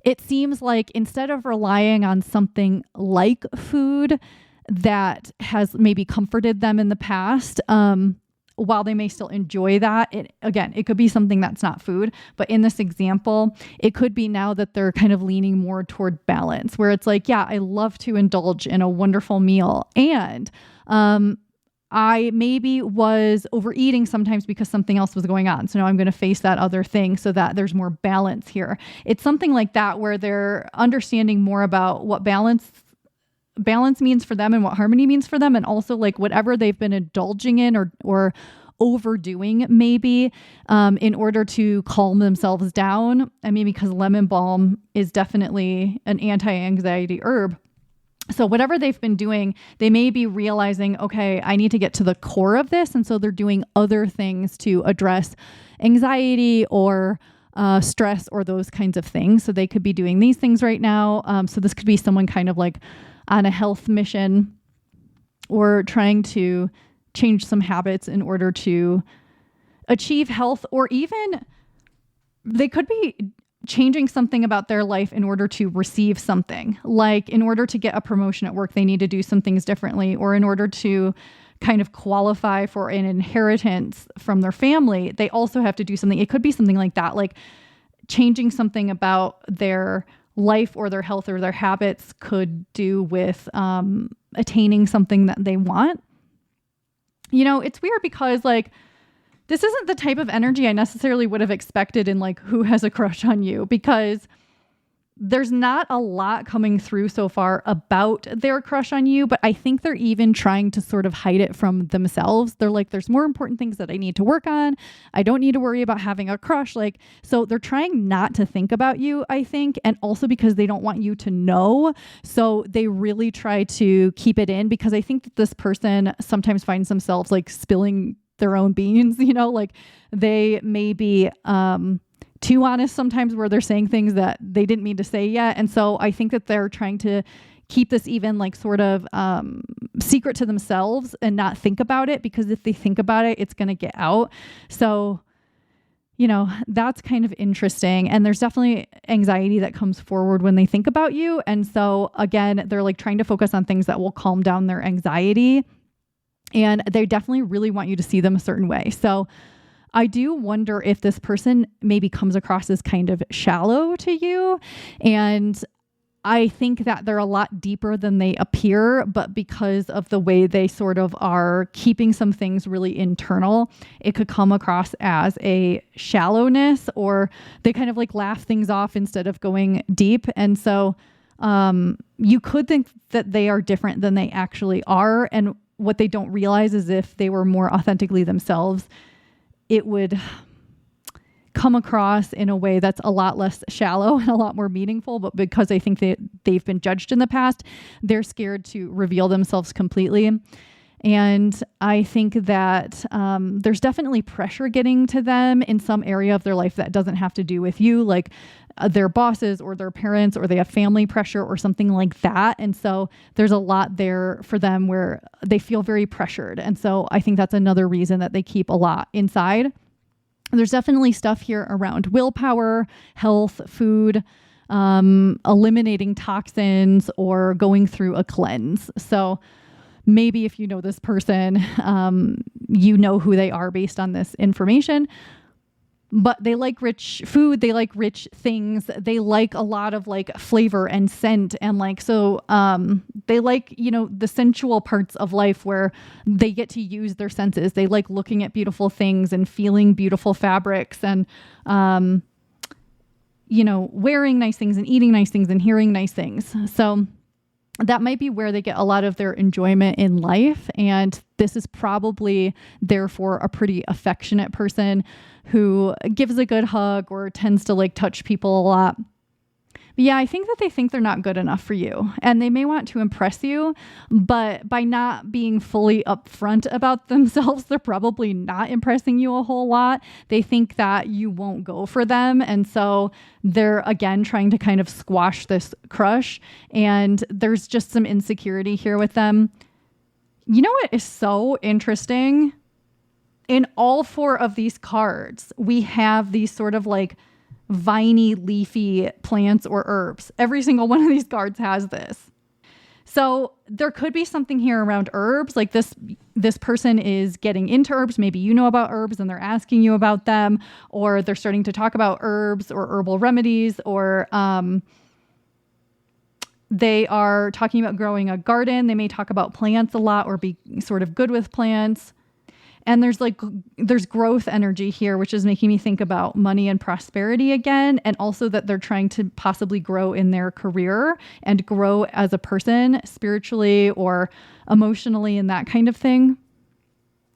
it seems like instead of relying on something like food that has maybe comforted them in the past, while they may still enjoy that, it could be something that's not food. But in this example, it could be now that they're kind of leaning more toward balance, where it's like, yeah, I love to indulge in a wonderful meal. And I maybe was overeating sometimes because something else was going on. So now I'm going to face that other thing so that there's more balance here. It's something like that, where they're understanding more about what balance means for them and what harmony means for them. And also like whatever they've been indulging in or overdoing maybe, in order to calm themselves down. I mean, because lemon balm is definitely an anti-anxiety herb. So whatever they've been doing, they may be realizing, okay, I need to get to the core of this. And so they're doing other things to address anxiety or stress or those kinds of things. So they could be doing these things right now. So this could be someone kind of like on a health mission, or trying to change some habits in order to achieve health, or even they could be changing something about their life in order to receive something. Like in order to get a promotion at work, they need to do some things differently, or in order to kind of qualify for an inheritance from their family, they also have to do something. It could be something like that, like changing something about their life or their health or their habits could do with attaining something that they want. You know, it's weird because like this isn't the type of energy I necessarily would have expected in like who has a crush on you, because there's not a lot coming through so far about their crush on you, but I think they're even trying to sort of hide it from themselves. They're like, there's more important things that I need to work on. I don't need to worry about having a crush. Like, so they're trying not to think about you, I think. And also because they don't want you to know. So they really try to keep it in, because I think that this person sometimes finds themselves like spilling their own beans, you know, like they may be, too honest sometimes, where they're saying things that they didn't mean to say yet. And so I think that they're trying to keep this even like sort of secret to themselves and not think about it, because if they think about it, it's going to get out. So, you know, that's kind of interesting. And there's definitely anxiety that comes forward when they think about you. And so again, they're like trying to focus on things that will calm down their anxiety. And they definitely really want you to see them a certain way. So I do wonder if this person maybe comes across as kind of shallow to you. And I think that they're a lot deeper than they appear, but because of the way they sort of are keeping some things really internal, it could come across as a shallowness, or they kind of like laugh things off instead of going deep. And so you could think that they are different than they actually are. And what they don't realize is if they were more authentically themselves, it would come across in a way that's a lot less shallow and a lot more meaningful. But because I think that they've been judged in the past, they're scared to reveal themselves completely. And I think that there's definitely pressure getting to them in some area of their life that doesn't have to do with you, like their bosses or their parents, or they have family pressure or something like that. And so there's a lot there for them where they feel very pressured. And so I think that's another reason that they keep a lot inside. There's definitely stuff here around willpower, health, food, eliminating toxins, or going through a cleanse. So maybe if you know this person, you know who they are based on this information. But they like rich food. They like rich things. They like a lot of like flavor and scent. And like, so they like, you know, the sensual parts of life where they get to use their senses. They like looking at beautiful things and feeling beautiful fabrics and, you know, wearing nice things and eating nice things and hearing nice things. So that might be where they get a lot of their enjoyment in life. And this is probably therefore a pretty affectionate person who gives a good hug or tends to like touch people a lot. But yeah, I think that they think they're not good enough for you, and they may want to impress you, but by not being fully upfront about themselves, they're probably not impressing you a whole lot. They think that you won't go for them. And so they're again trying to kind of squash this crush. And there's just some insecurity here with them. You know what is so interesting? In all four of these cards, we have these sort of like viney, leafy plants or herbs. Every single one of these cards has this. So there could be something here around herbs. Like this person is getting into herbs. Maybe you know about herbs and they're asking you about them, or they're starting to talk about herbs or herbal remedies, or they are talking about growing a garden. They may talk about plants a lot or be sort of good with plants. And there's growth energy here, which is making me think about money and prosperity again. And also that they're trying to possibly grow in their career and grow as a person spiritually or emotionally and that kind of thing.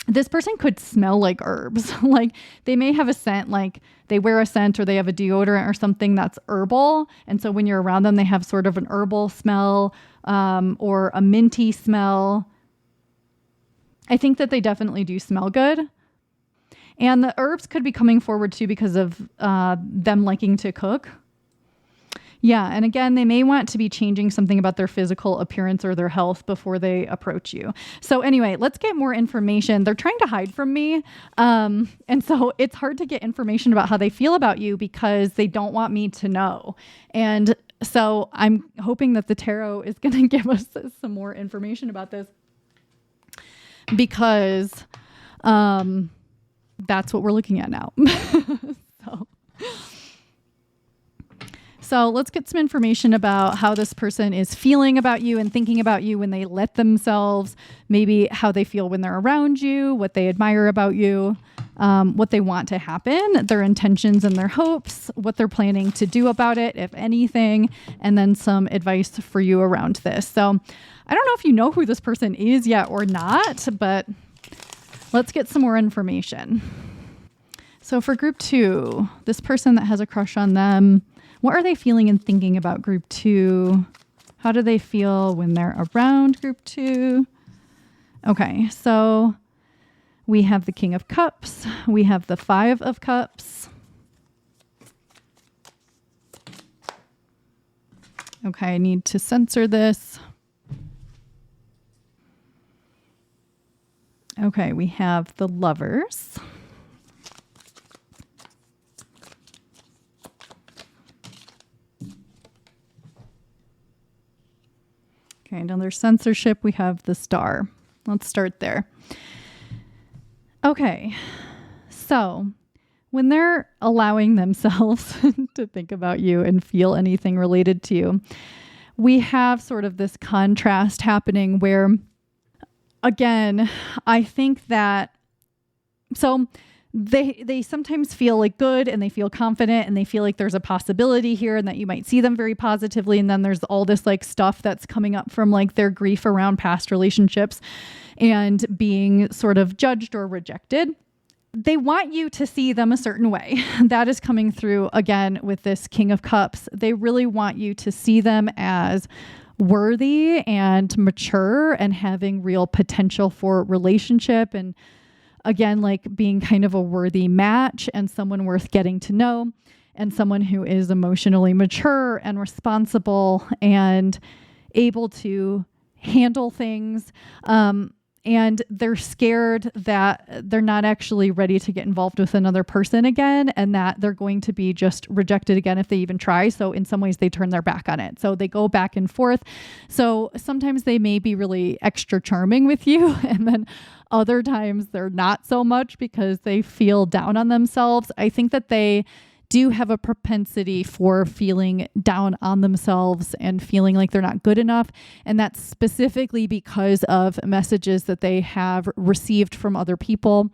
This person could smell like herbs. Like they may have a scent, like they wear a scent or they have a deodorant or something that's herbal. And so when you're around them, they have sort of an herbal smell or a minty smell. I think that they definitely do smell good. And the herbs could be coming forward too because of them liking to cook. Yeah. And again, they may want to be changing something about their physical appearance or their health before they approach you. So anyway, let's get more information. They're trying to hide from me. And so it's hard to get information about how they feel about you because they don't want me to know. And so I'm hoping that the tarot is going to give us some more information about this because that's what we're looking at now. So let's get some information about how this person is feeling about you and thinking about you when they let themselves, maybe how they feel when they're around you, what they admire about you, what they want to happen, their intentions and their hopes, what they're planning to do about it, if anything, and then some advice for you around this. So I don't know if you know who this person is yet or not, but let's get some more information. So for group 2, this person that has a crush on them, what are they feeling and thinking about group 2? How do they feel when they're around group 2? Okay, so we have the King of Cups. We have the 5 of Cups. Okay, I need to censor this. Okay, we have the Lovers. Okay, under censorship, we have the Star. Let's start there. Okay, so when they're allowing themselves to think about you and feel anything related to you, we have sort of this contrast happening where, again, I think that, so they sometimes feel like good and they feel confident and they feel like there's a possibility here and that you might see them very positively. And then there's all this like stuff that's coming up from like their grief around past relationships and being sort of judged or rejected. They want you to see them a certain way. That is coming through again with this King of Cups. They really want you to see them as worthy and mature and having real potential for relationship, and again, like being kind of a worthy match and someone worth getting to know and someone who is emotionally mature and responsible and able to handle things. And they're scared that they're not actually ready to get involved with another person again, and that they're going to be just rejected again if they even try. So in some ways they turn their back on it. So they go back and forth. So sometimes they may be really extra charming with you, and then other times they're not so much because they feel down on themselves. I think that they do have a propensity for feeling down on themselves and feeling like they're not good enough. And that's specifically because of messages that they have received from other people,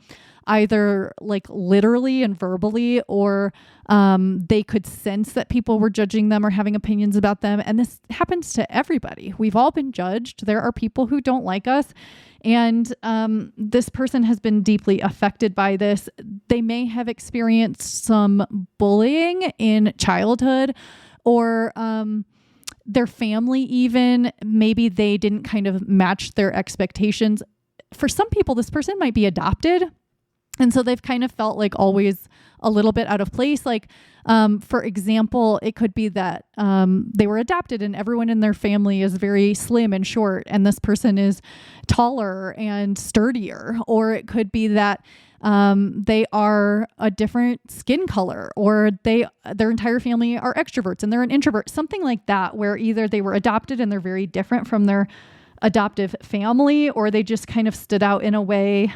either like literally and verbally, or they could sense that people were judging them or having opinions about them. And this happens to everybody. We've all been judged. There are people who don't like us. And this person has been deeply affected by this. They may have experienced some bullying in childhood, or their family even, maybe they didn't kind of match their expectations. For some people, this person might be adopted. And so they've kind of felt like always a little bit out of place. Like, for example, it could be that they were adopted and everyone in their family is very slim and short, and this person is taller and sturdier. Or it could be that they are a different skin color, or their entire family are extroverts and they're an introvert. Something like that, where either they were adopted and they're very different from their adoptive family, or they just kind of stood out in a way.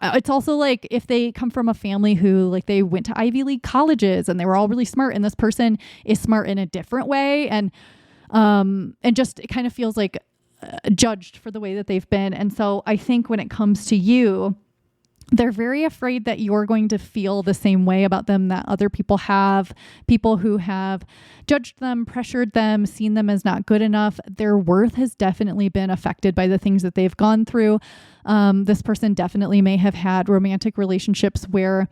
It's also like if they come from a family who like they went to Ivy League colleges and they were all really smart, and this person is smart in a different way, and just it kind of feels like judged for the way that they've been. And so I think when it comes to you, they're very afraid that you're going to feel the same way about them that other people have, people who have judged them, pressured them, seen them as not good enough. Their worth has definitely been affected by the things that they've gone through. This person definitely may have had romantic relationships where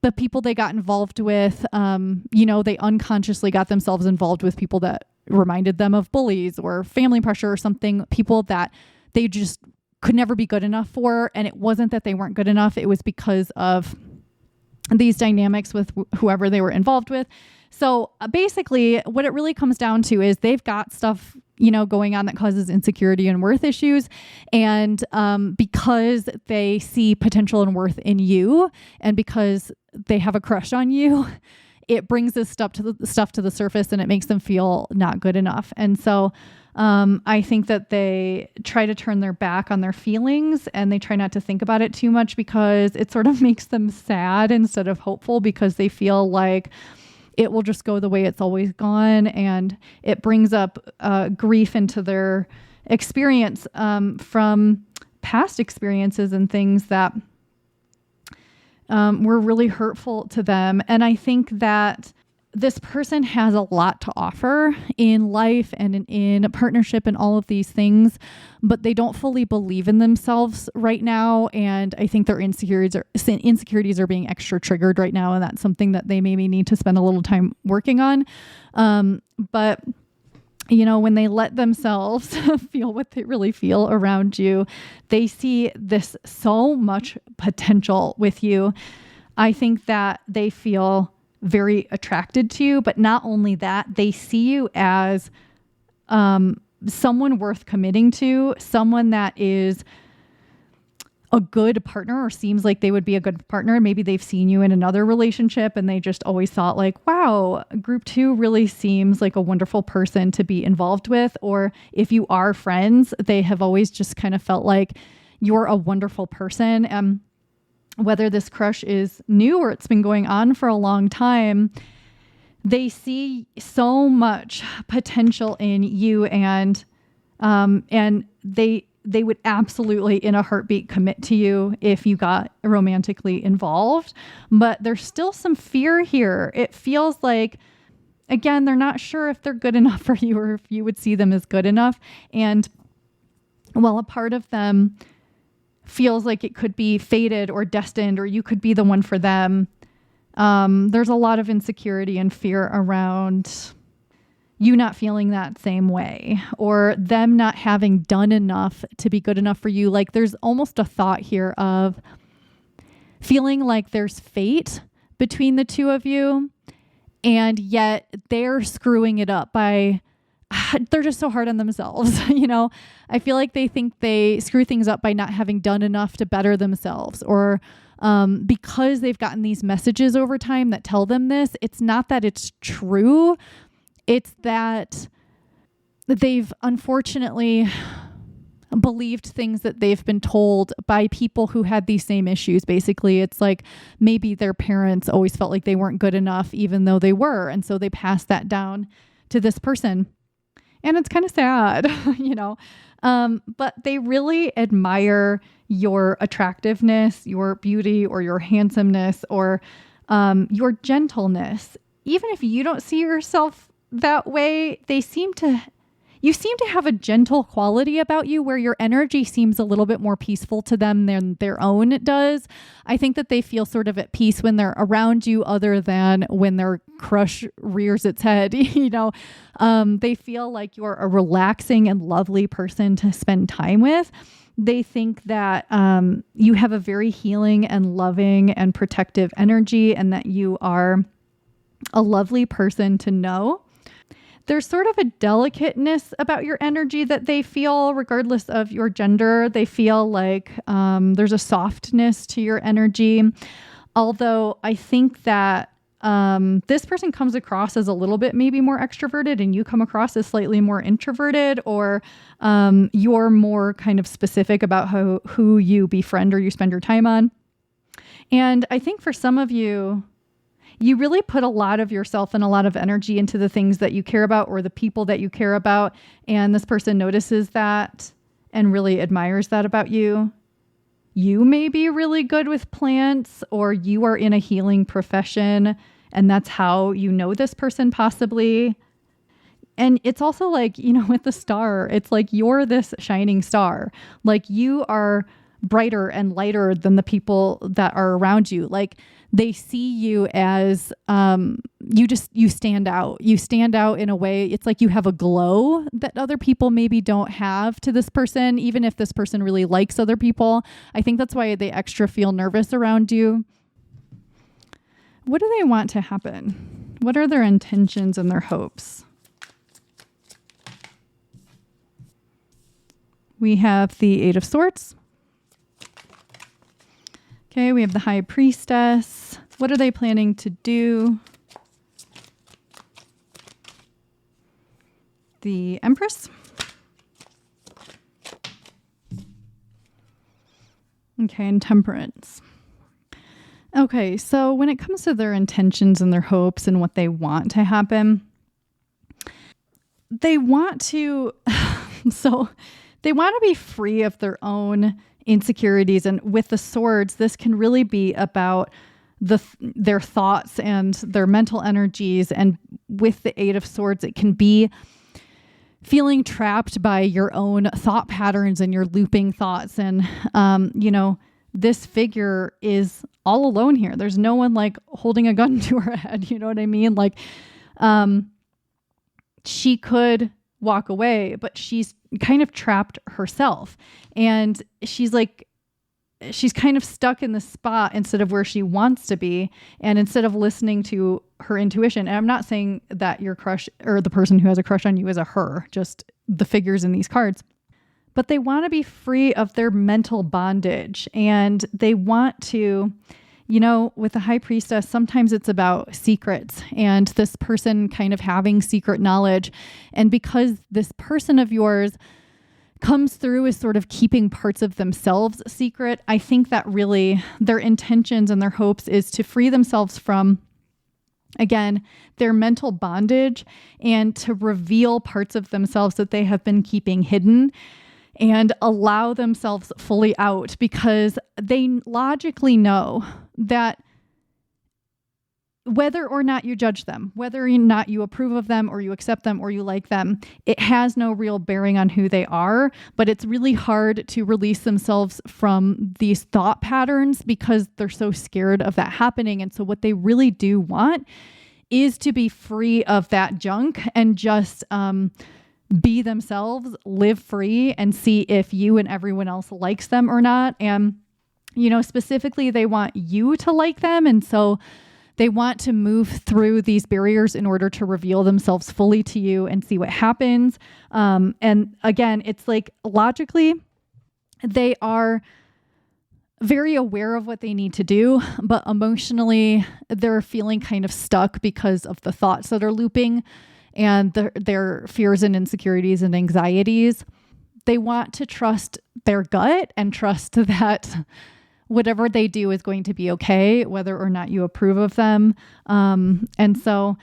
the people they got involved with, they unconsciously got themselves involved with people that reminded them of bullies or family pressure or something, people that they just could never be good enough for. And it wasn't that they weren't good enough. It was because of these dynamics with whoever they were involved with. So basically what it really comes down to is they've got stuff, going on that causes insecurity and worth issues. And because they see potential and worth in you, and because they have a crush on you, it brings this stuff to the surface, and it makes them feel not good enough. And so I think that they try to turn their back on their feelings, and they try not to think about it too much, because it sort of makes them sad instead of hopeful, because they feel like it will just go the way it's always gone. And it brings up grief into their experience from past experiences and things that were really hurtful to them. And I think that this person has a lot to offer in life and in a partnership and all of these things, but they don't fully believe in themselves right now. And I think their insecurities are being extra triggered right now. And that's something that they maybe need to spend a little time working on. But when they let themselves feel what they really feel around you, they see this so much potential with you. I think that they feel very attracted to you, but not only that, they see you as someone worth committing to, someone that is a good partner, or seems like they would be a good partner. Maybe they've seen you in another relationship and they just always thought like, wow, group 2 really seems like a wonderful person to be involved with. Or if you are friends, they have always just kind of felt like you're a wonderful person. Whether this crush is new or it's been going on for a long time, they see so much potential in you, and they would absolutely in a heartbeat commit to you if you got romantically involved. But there's still some fear here. It feels like, again, they're not sure if they're good enough for you, or if you would see them as good enough. And while a part of them feels like it could be fated or destined, or you could be the one for them, there's a lot of insecurity and fear around you not feeling that same way, or them not having done enough to be good enough for you. Like there's almost a thought here of feeling like there's fate between the two of you, and yet they're screwing it up by they're just so hard on themselves. I feel like they think they screw things up by not having done enough to better themselves, or because they've gotten these messages over time that tell them this. It's not that it's true. It's that they've unfortunately believed things that they've been told by people who had these same issues. Basically, it's like maybe their parents always felt like they weren't good enough, even though they were. And so they passed that down to this person. And it's kind of sad, but they really admire your attractiveness, your beauty, or your handsomeness, or your gentleness. Even if you don't see yourself that way, you seem to have a gentle quality about you, where your energy seems a little bit more peaceful to them than their own does. I think that they feel sort of at peace when they're around you, other than when their crush rears its head. They feel like you're a relaxing and lovely person to spend time with. They think that you have a very healing and loving and protective energy, and that you are a lovely person to know. There's sort of a delicateness about your energy that they feel, regardless of your gender. They feel like there's a softness to your energy. Although I think that this person comes across as a little bit maybe more extroverted, and you come across as slightly more introverted, or you're more kind of specific about who you befriend or you spend your time on. And I think for some of you, you really put a lot of yourself and a lot of energy into the things that you care about, or the people that you care about. And this person notices that and really admires that about you. You may be really good with plants, or you are in a healing profession, and that's how you know this person possibly. And it's also like, with the star, it's like you're this shining star. Like you are brighter and lighter than the people that are around you. Like they see you as you stand out. You stand out in a way, it's like you have a glow that other people maybe don't have to this person, even if this person really likes other people. I think that's why they extra feel nervous around you. what do they want to happen? What are their intentions and their hopes? We have the Eight of Swords. Okay, we have the High Priestess. What are they planning to do? The Empress. Okay, and Temperance. Okay, so when it comes to their intentions and their hopes and what they want to happen, they want to, they want to be free of their own insecurities. And with the swords, this can really be about their thoughts and their mental energies. And with the Eight of Swords, it can be feeling trapped by your own thought patterns and your looping thoughts. And, this figure is all alone here. There's no one like holding a gun to her head. You know what I mean? Like, she could walk away, but she's kind of trapped herself. And she's kind of stuck in the spot instead of where she wants to be. And instead of listening to her intuition, and I'm not saying that your crush or the person who has a crush on you is a her, just the figures in these cards, but they want to be free of their mental bondage. And they want to, with the High Priestess, sometimes it's about secrets and this person kind of having secret knowledge. And because this person of yours comes through as sort of keeping parts of themselves secret, I think that really their intentions and their hopes is to free themselves from, again, their mental bondage and to reveal parts of themselves that they have been keeping hidden and allow themselves fully out, because they logically know that whether or not you judge them, whether or not you approve of them or you accept them or you like them, it has no real bearing on who they are. But it's really hard to release themselves from these thought patterns because they're so scared of that happening. And so what they really do want is to be free of that junk and just be themselves, live free, and see if you and everyone else likes them or not. And, specifically, they want you to like them. And so they want to move through these barriers in order to reveal themselves fully to you and see what happens. And again, it's like logically, they are very aware of what they need to do, but emotionally, they're feeling kind of stuck because of the thoughts that are looping and their fears and insecurities and anxieties. They want to trust their gut and trust that whatever they do is going to be okay, whether or not you approve of them. And so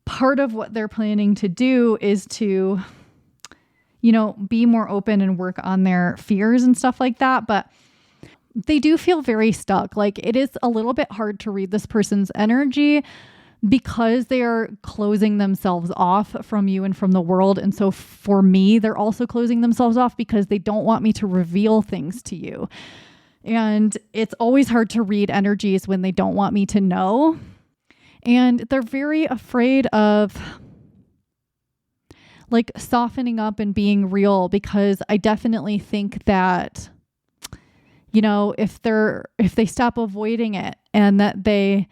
part of what they're planning to do is to, be more open and work on their fears and stuff like that. But they do feel very stuck. Like, it is a little bit hard to read this person's energy because they are closing themselves off from you and from the world. And so for me, they're also closing themselves off because they don't want me to reveal things to you. And it's always hard to read energies when they don't want me to know. And they're very afraid of like softening up and being real, because I definitely think that, if they stop avoiding it and that they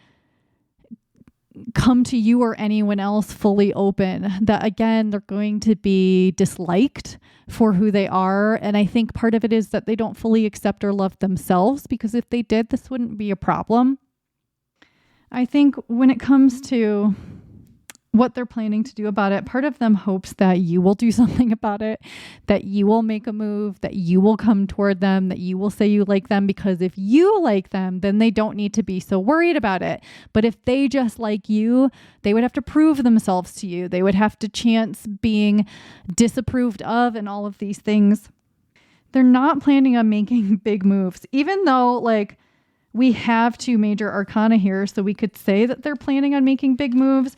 come to you or anyone else fully open, that again, they're going to be disliked for who they are. And I think part of it is that they don't fully accept or love themselves, because if they did, this wouldn't be a problem. I think when it comes to what they're planning to do about it, part of them hopes that you will do something about it, that you will make a move, that you will come toward them, that you will say you like them, because if you like them, then they don't need to be so worried about it. But if they just like you, they would have to prove themselves to you. They would have to chance being disapproved of and all of these things. They're not planning on making big moves, even though we have 2 major arcana here. So we could say that they're planning on making big moves.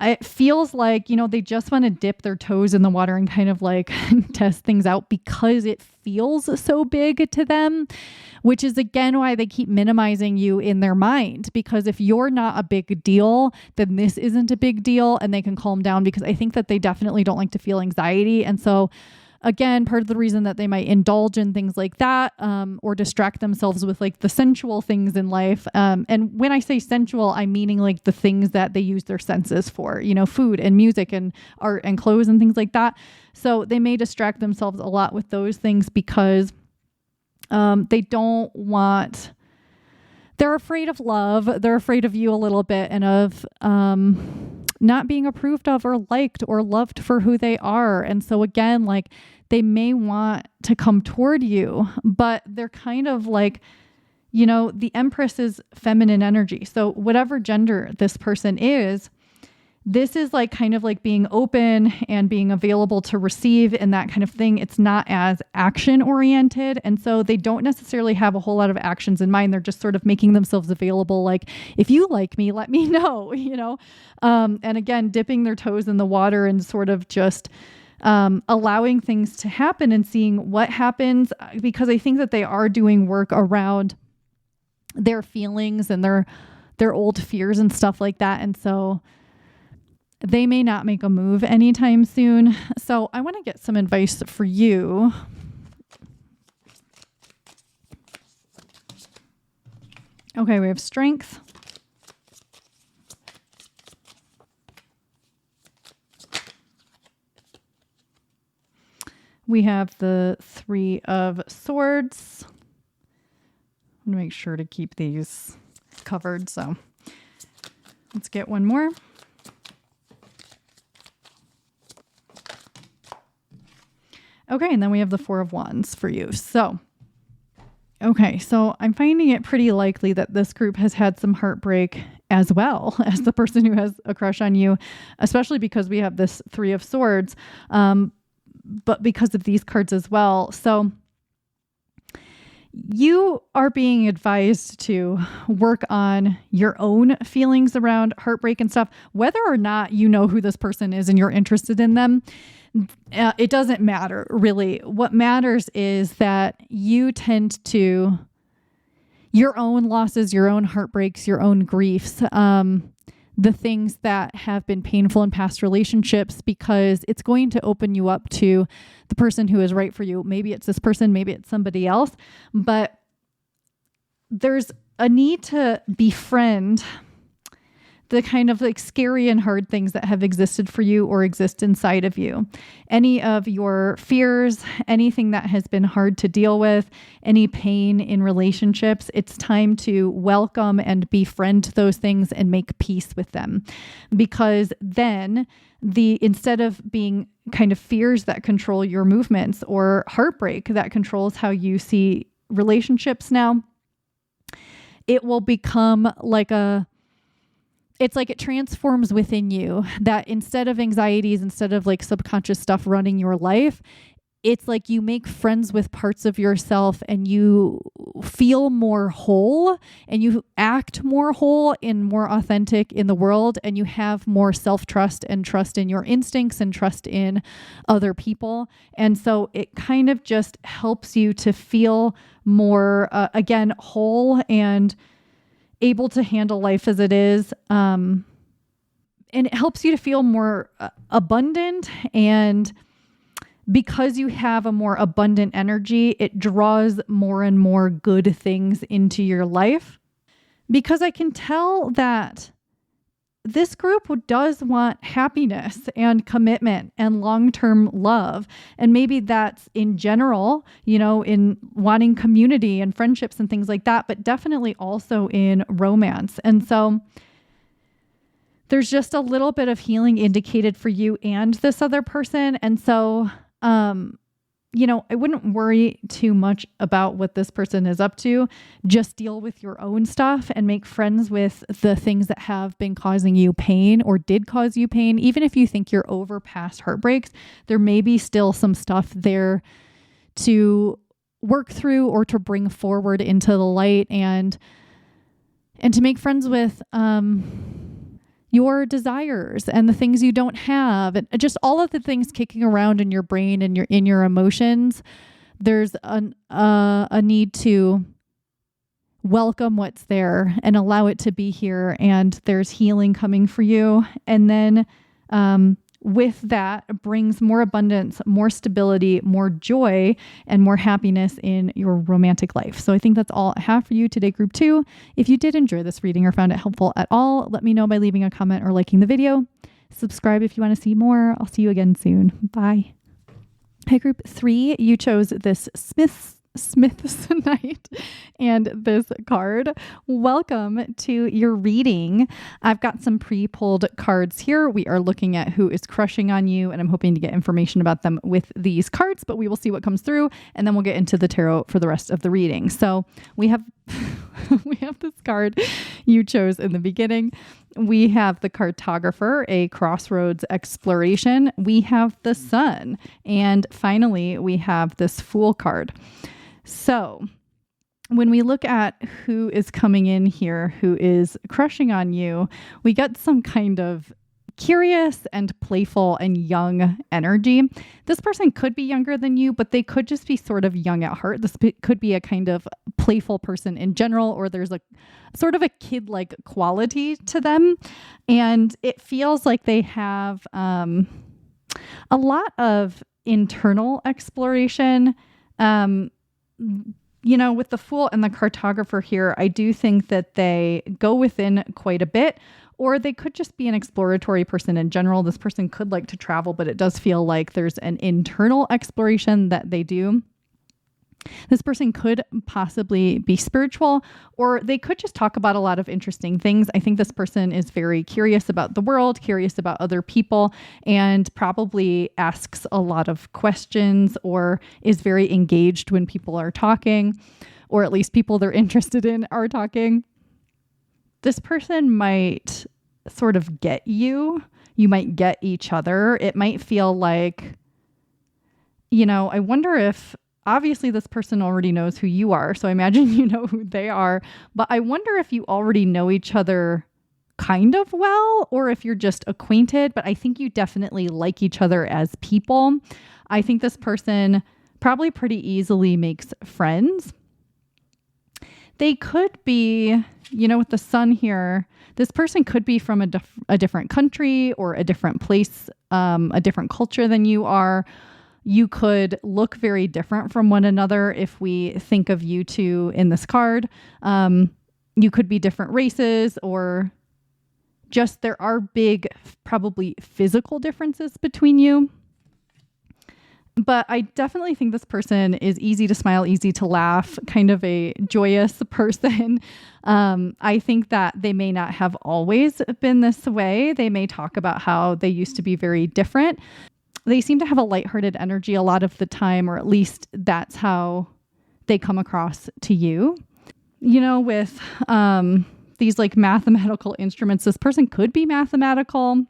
It feels like, they just want to dip their toes in the water and kind of test things out because it feels so big to them, which is again why they keep minimizing you in their mind. Because if you're not a big deal, then this isn't a big deal and they can calm down, because I think that they definitely don't like to feel anxiety. And so again, part of the reason that they might indulge in things like that, or distract themselves with like the sensual things in life. And when I say sensual, I'm meaning like the things that they use their senses for, food and music and art and clothes and things like that. So they may distract themselves a lot with those things because they don't want, they're afraid of love. They're afraid of you a little bit and of, not being approved of or liked or loved for who they are. And so again, like they may want to come toward you, but they're kind of like, the Empress is feminine energy. So whatever gender this person is, this is like kind of like being open and being available to receive and that kind of thing. It's not as action oriented. And so they don't necessarily have a whole lot of actions in mind. They're just sort of making themselves available. Like, if you like me, let me know, and again, dipping their toes in the water and sort of just allowing things to happen and seeing what happens, because I think that they are doing work around their feelings and their old fears and stuff like that. And so they may not make a move anytime soon. So I want to get some advice for you. Okay, we have strength. We have the 3 of Swords. I'm going to make sure to keep these covered. So let's get one more. Okay, and then we have the 4 of Wands for you. So I'm finding it pretty likely that this group has had some heartbreak as well as the person who has a crush on you, especially because we have this 3 of Swords, but because of these cards as well. So you are being advised to work on your own feelings around heartbreak and stuff, whether or not you know who this person is and you're interested in them. It doesn't matter really. What matters is that you tend to, your own losses, your own heartbreaks, your own griefs, the things that have been painful in past relationships, because it's going to open you up to the person who is right for you. Maybe it's this person, maybe it's somebody else, but there's a need to befriend the kind of like scary and hard things that have existed for you or exist inside of you. Any of your fears, anything that has been hard to deal with, any pain in relationships, it's time to welcome and befriend those things and make peace with them. Because then instead of being kind of fears that control your movements or heartbreak that controls how you see relationships now, it will become like it's like it transforms within you, that instead of anxieties, instead of like subconscious stuff running your life, it's like you make friends with parts of yourself and you feel more whole and you act more whole and more authentic in the world, and you have more self-trust and trust in your instincts and trust in other people. And so it kind of just helps you to feel more, again, whole and able to handle life as it is. And it helps you to feel more abundant. And because you have a more abundant energy, it draws more and more good things into your life. Because I can tell that this group does want happiness and commitment and long-term love. And maybe that's in general, in wanting community and friendships and things like that, but definitely also in romance. And so there's just a little bit of healing indicated for you and this other person. And so, I wouldn't worry too much about what this person is up to. Just deal with your own stuff and make friends with the things that have been causing you pain or did cause you pain. Even if you think you're over past heartbreaks, there may be still some stuff there to work through or to bring forward into the light, and to make friends with, your desires and the things you don't have, and just all of the things kicking around in your brain and in your emotions. There's a need to welcome what's there and allow it to be here. And there's healing coming for you. And then with that brings more abundance, more stability, more joy, and more happiness in your romantic life. So I think that's all I have for you today, group 2. If you did enjoy this reading or found it helpful at all, let me know by leaving a comment or liking the video. Subscribe if you want to see more. I'll see you again soon. Bye. Hi, group 3. You chose this Smithsonite and this card. Welcome to your reading. I've got some pre-pulled cards here. We are looking at who is crushing on you, and I'm hoping to get information about them with these cards, but we will see what comes through, and then we'll get into the tarot for the rest of the reading. So we have we have this card you chose in the beginning. We have the Cartographer, a crossroads exploration. We have the Sun. And finally, we have this Fool card. So when we look at who is coming in here, who is crushing on you, we get some kind of curious and playful and young energy. This person could be younger than you, but they could just be sort of young at heart. This could be a kind of playful person in general, or there's a sort of a kid-like quality to them. And it feels like they have a lot of internal exploration. With the Fool and the Cartographer here, I do think that they go within quite a bit, or they could just be an exploratory person in general. This person could like to travel, but it does feel like there's an internal exploration that they do. This person could possibly be spiritual, or they could just talk about a lot of interesting things. I think this person is very curious about the world, curious about other people, and probably asks a lot of questions or is very engaged when people are talking, or at least people they're interested in are talking. This person might sort of get you. You might get each other. It might feel like, I wonder if obviously this person already knows who you are. So I imagine you know who they are. But I wonder if you already know each other kind of well, or if you're just acquainted. But I think you definitely like each other as people. I think this person probably pretty easily makes friends. They could be, with the Sun here, this person could be from a different country or a different place, a different culture than you are. You could look very different from one another if we think of you two in this card. You could be different races, or just there are big, probably physical differences between you. But I definitely think this person is easy to smile, easy to laugh, kind of a joyous person. I think that they may not have always been this way. They may talk about how they used to be very different. They seem to have a lighthearted energy a lot of the time, or at least that's how they come across to you. With these like mathematical instruments, this person could be mathematical,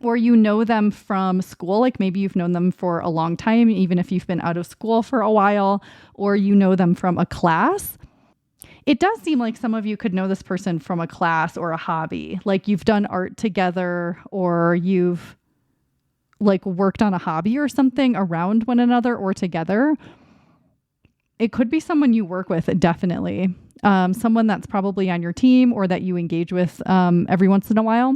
or them from school. Like maybe you've known them for a long time, even if you've been out of school for a while, or them from a class. It does seem like some of you could know this person from a class or a hobby. Like you've done art together, or you've like worked on a hobby or something around one another or together. It could be someone you work with, definitely. Someone that's probably on your team or that you engage with every once in a while.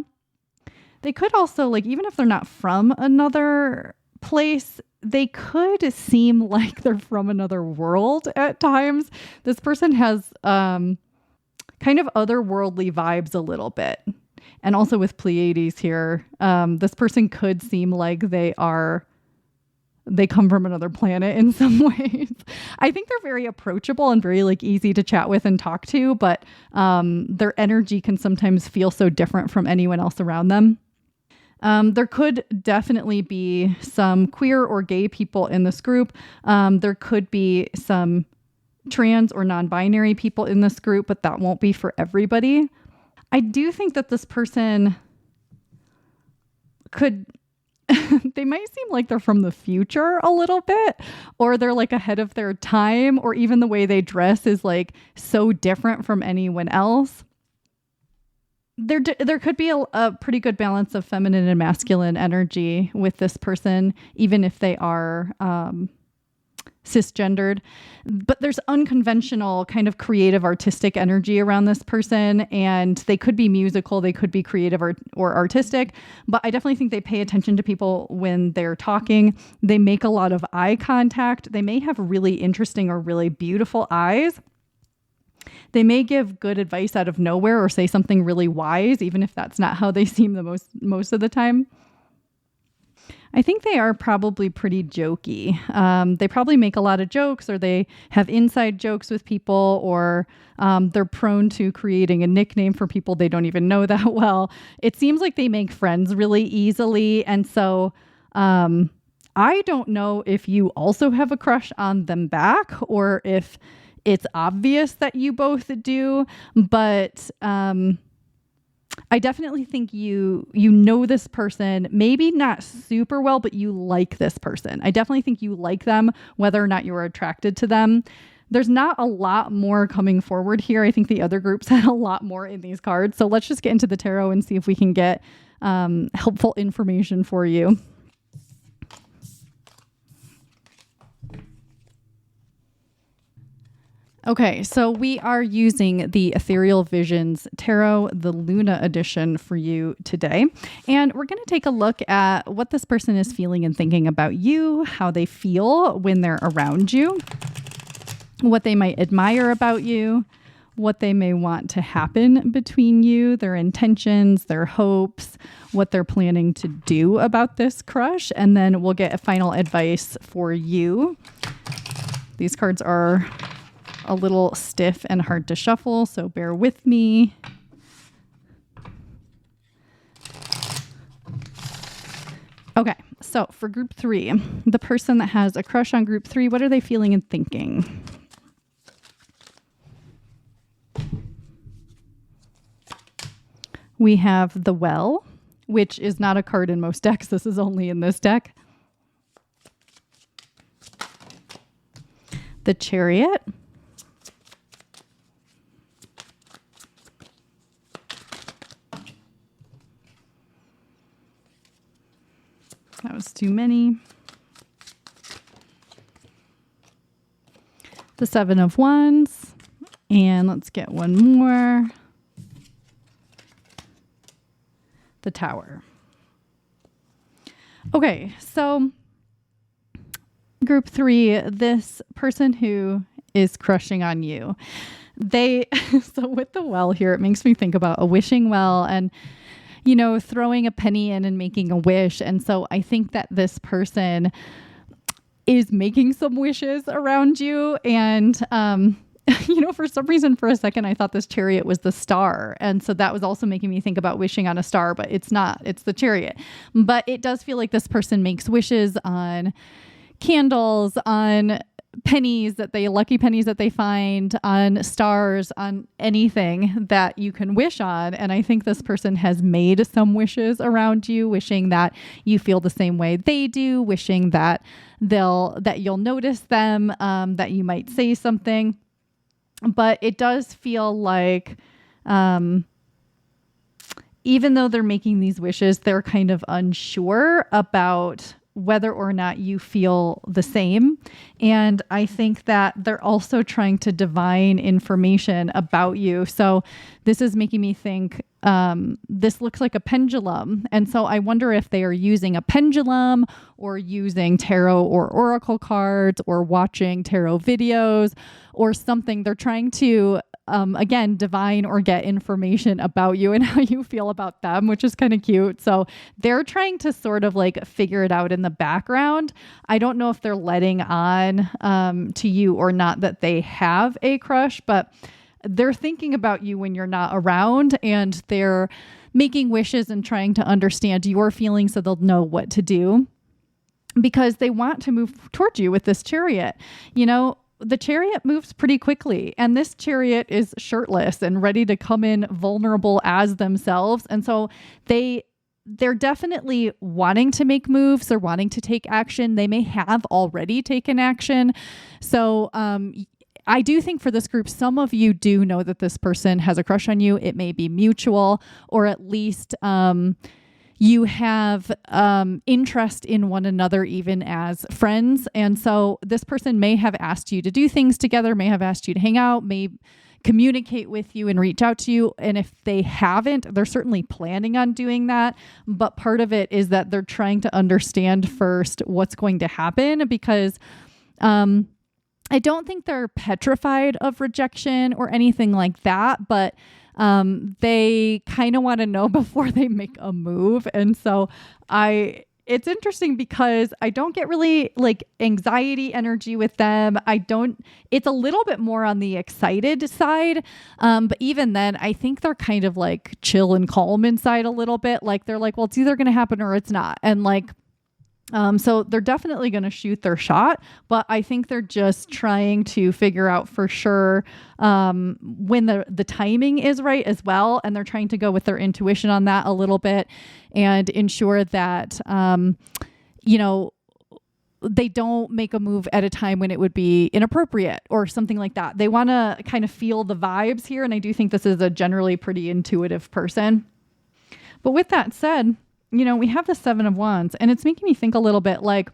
They could also, like, even if they're not from another place, they could seem like they're from another world at times. This person has kind of otherworldly vibes a little bit. And also with Pleiades here, this person could seem like they come from another planet in some ways. I think they're very approachable and very like easy to chat with and talk to, but their energy can sometimes feel so different from anyone else around them. There could definitely be some queer or gay people in this group. There could be some trans or non-binary people in this group, but that won't be for everybody. I do think that this person they might seem like they're from the future a little bit, or they're like ahead of their time, or even the way they dress is like so different from anyone else. There could be a pretty good balance of feminine and masculine energy with this person, even if they are cisgendered, but there's unconventional kind of creative artistic energy around this person, and they could be musical, they could be creative or artistic, but I definitely think they pay attention to people when they're talking. They make a lot of eye contact. They may have really interesting or really beautiful eyes. They may give good advice out of nowhere or say something really wise, even if that's not how they seem the most of the time. I think they are probably pretty jokey. They probably make a lot of jokes, or they have inside jokes with people, or they're prone to creating a nickname for people they don't even know that well. It seems like they make friends really easily. And so I don't know if you also have a crush on them back, or if it's obvious that you both do, but I definitely think you know this person, maybe not super well, but you like this person. I definitely think you like them, whether or not you're attracted to them. There's not a lot more coming forward here. I think the other groups had a lot more in these cards. So let's just get into the tarot and see if we can get helpful information for you. Okay, so we are using the Ethereal Visions Tarot, the Luna edition, for you today. And we're going to take a look at what this person is feeling and thinking about you, how they feel when they're around you, what they might admire about you, what they may want to happen between you, their intentions, their hopes, what they're planning to do about this crush. And then we'll get a final advice for you. These cards are a little stiff and hard to shuffle, so bear with me. Okay, so for group 3, the person that has a crush on group 3, what are they feeling and thinking? We have the Well, which is not a card in most decks. This is only in this deck. The Chariot. That was too many. The Seven of Wands. And let's get one more. The Tower. Okay, so group 3, this person who is crushing on you. So with the Well here, it makes me think about a wishing well and throwing a penny in and making a wish. And so I think that this person is making some wishes around you. And, for some reason, for a second, I thought this Chariot was the star. And so that was also making me think about wishing on a star, but it's not. It's the Chariot. But it does feel like this person makes wishes on candles, on pennies lucky pennies that they find, on stars, on anything that you can wish on. And I think this person has made some wishes around you, wishing that you feel the same way they do, wishing that you'll notice them, that you might say something. But it does feel like, even though they're making these wishes, they're kind of unsure about whether or not you feel the same. And I think that they're also trying to divine information about you. So this is making me think, this looks like a pendulum. And so I wonder if they are using a pendulum, or using tarot or oracle cards, or watching tarot videos or something. They're trying to again, divine or get information about you and how you feel about them, which is kind of cute. So they're trying to sort of like figure it out in the background. I don't know if they're letting on to you or not that they have a crush, but they're thinking about you when you're not around, and they're making wishes and trying to understand your feelings so they'll know what to do, because they want to move towards you with this Chariot. The Chariot moves pretty quickly, and this Chariot is shirtless and ready to come in vulnerable as themselves. And so they're definitely wanting to make moves. They're wanting to take action. They may have already taken action. So, I do think for this group, some of you do know that this person has a crush on you. It may be mutual, or at least, You have interest in one another, even as friends. And so this person may have asked you to do things together, may have asked you to hang out, may communicate with you and reach out to you. And if they haven't, they're certainly planning on doing that. But part of it is that they're trying to understand first what's going to happen, because I don't think they're petrified of rejection or anything like that, but they kind of want to know before they make a move. And so it's interesting because I don't get really like anxiety energy with them. It's a little bit more on the excited side. But even then, I think they're kind of like chill and calm inside a little bit. Like they're like, well, it's either going to happen or it's not. And like, so they're definitely going to shoot their shot, but I think they're just trying to figure out for sure when the timing is right as well. And they're trying to go with their intuition on that a little bit and ensure that, they don't make a move at a time when it would be inappropriate or something like that. They want to kind of feel the vibes here. And I do think this is a generally pretty intuitive person. But with that said, we have the 7 of Wands, and it's making me think a little bit like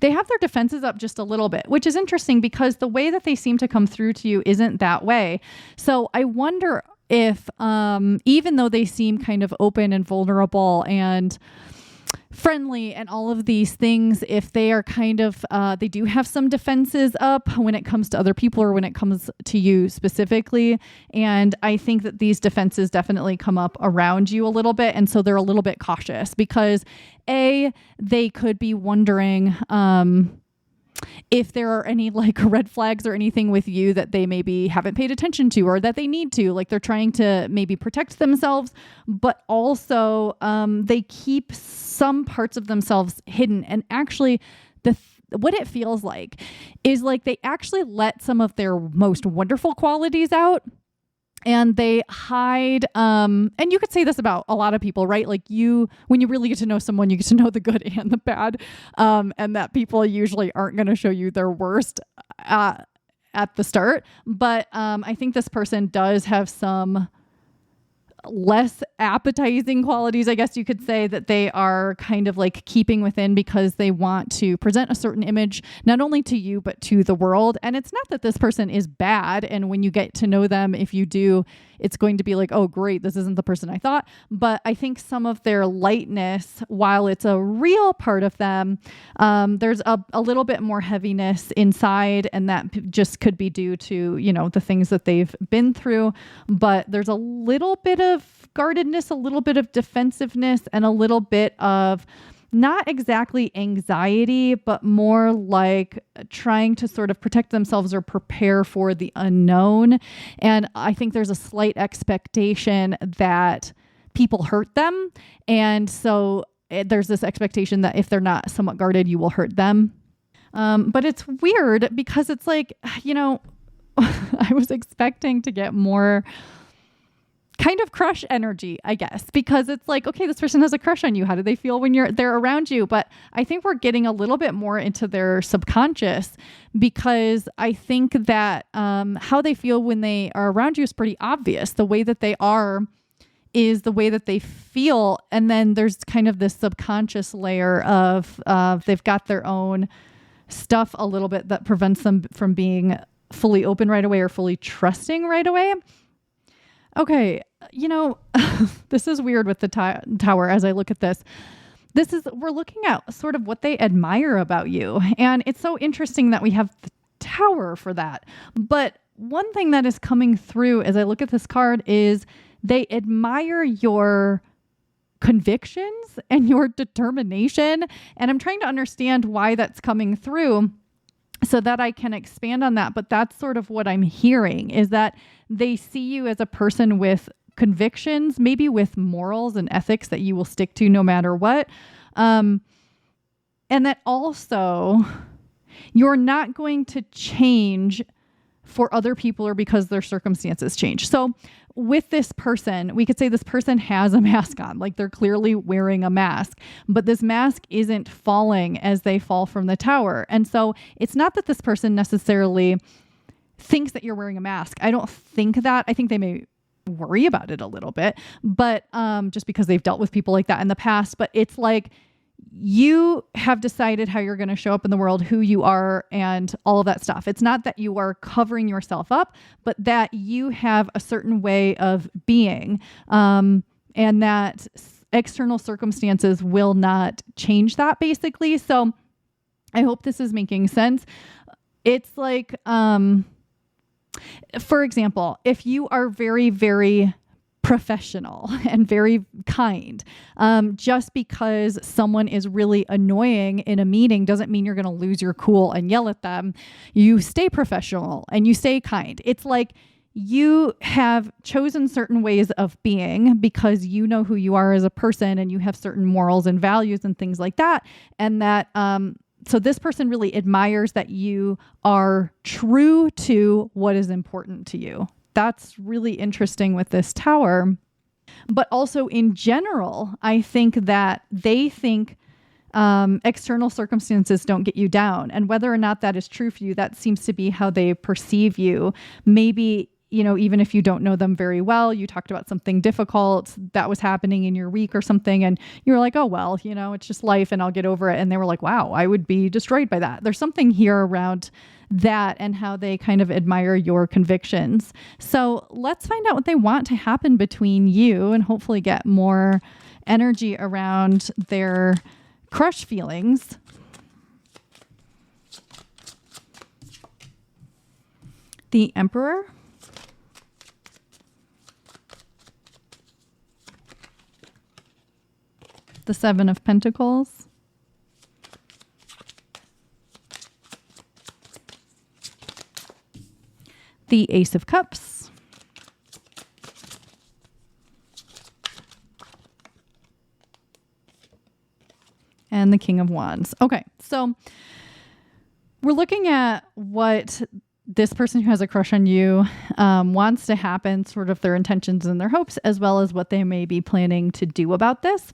they have their defenses up just a little bit, which is interesting because the way that they seem to come through to you isn't that way. So I wonder if, even though they seem kind of open and vulnerable and friendly and all of these things, if they are kind of, they do have some defenses up when it comes to other people or when it comes to you specifically. And I think that these defenses definitely come up around you a little bit. And so they're a little bit cautious because they could be wondering, if there are any like red flags or anything with you that they maybe haven't paid attention to or that they need to, like they're trying to maybe protect themselves, but also they keep some parts of themselves hidden. And actually what it feels like is like they actually let some of their most wonderful qualities out. And they hide, and you could say this about a lot of people, right? Like when you really get to know someone, you get to know the good and the bad, and that people usually aren't going to show you their worst at the start. But I think this person does have some less appetizing qualities, I guess you could say, that they are kind of like keeping within because they want to present a certain image, not only to you, but to the world. And it's not that this person is bad. And when you get to know them, if you do, it's going to be like, oh, great, this isn't the person I thought. But I think some of their lightness, while it's a real part of them, there's a little bit more heaviness inside. And that just could be due to, the things that they've been through. But there's a little bit of guardedness, a little bit of defensiveness, and a little bit of not exactly anxiety, but more like trying to sort of protect themselves or prepare for the unknown. And I think there's a slight expectation that people hurt them. And so there's this expectation that if they're not somewhat guarded, you will hurt them. But it's weird because it's like, I was expecting to get more kind of crush energy, I guess, because it's like, okay, this person has a crush on you. How do they feel when they're around you? But I think we're getting a little bit more into their subconscious, because I think that how they feel when they are around you is pretty obvious. The way that they are is the way that they feel. And then there's kind of this subconscious layer of they've got their own stuff a little bit that prevents them from being fully open right away or fully trusting right away. Okay, this is weird with the tower as I look at this. We're looking at sort of what they admire about you. And it's so interesting that we have the tower for that. But one thing that is coming through as I look at this card is they admire your convictions and your determination. And I'm trying to understand why that's coming through so that I can expand on that. But that's sort of what I'm hearing, is that they see you as a person with convictions, maybe with morals and ethics that you will stick to no matter what. And that also you're not going to change for other people or because their circumstances change. So with this person, we could say this person has a mask on, like they're clearly wearing a mask, but this mask isn't falling as they fall from the tower. And so it's not that this person necessarily thinks that you're wearing a mask. I don't think that. I think they may worry about it a little bit, but just because they've dealt with people like that in the past. But it's like you have decided how you're going to show up in the world, who you are, and all of that stuff. It's not that you are covering yourself up, but that you have a certain way of being, and that external circumstances will not change that, basically. So I hope this is making sense. It's like, for example, if you are very, very professional and very kind, just because someone is really annoying in a meeting doesn't mean you're going to lose your cool and yell at them. You stay professional and you stay kind. It's like you have chosen certain ways of being because you know who you are as a person and you have certain morals and values and things like that. And that, so this person really admires that you are true to what is important to you. That's really interesting with this tower. But also in general, I think that they think external circumstances don't get you down. And whether or not that is true for you, that seems to be how they perceive you. Maybe, you know, even if you don't know them very well, you talked about something difficult that was happening in your week or something, and you were like, oh, well, you know, it's just life and I'll get over it. And they were like, wow, I would be destroyed by that. There's something here around that and how they kind of admire your convictions. So let's find out what they want to happen between you and hopefully get more energy around their crush feelings. The Emperor. The Seven of Pentacles. The Ace of Cups. And the King of Wands. Okay, so we're looking at what this person who has a crush on you wants to happen, sort of their intentions and their hopes, as well as what they may be planning to do about this.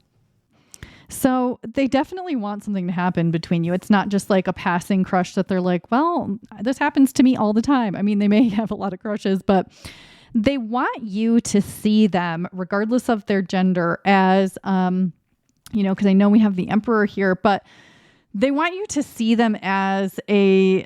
So they definitely want something to happen between you. It's not just like a passing crush that they're like, well, this happens to me all the time. I mean, they may have a lot of crushes, but they want you to see them, regardless of their gender, as, you know, because I know we have the Emperor here, but they want you to see them as an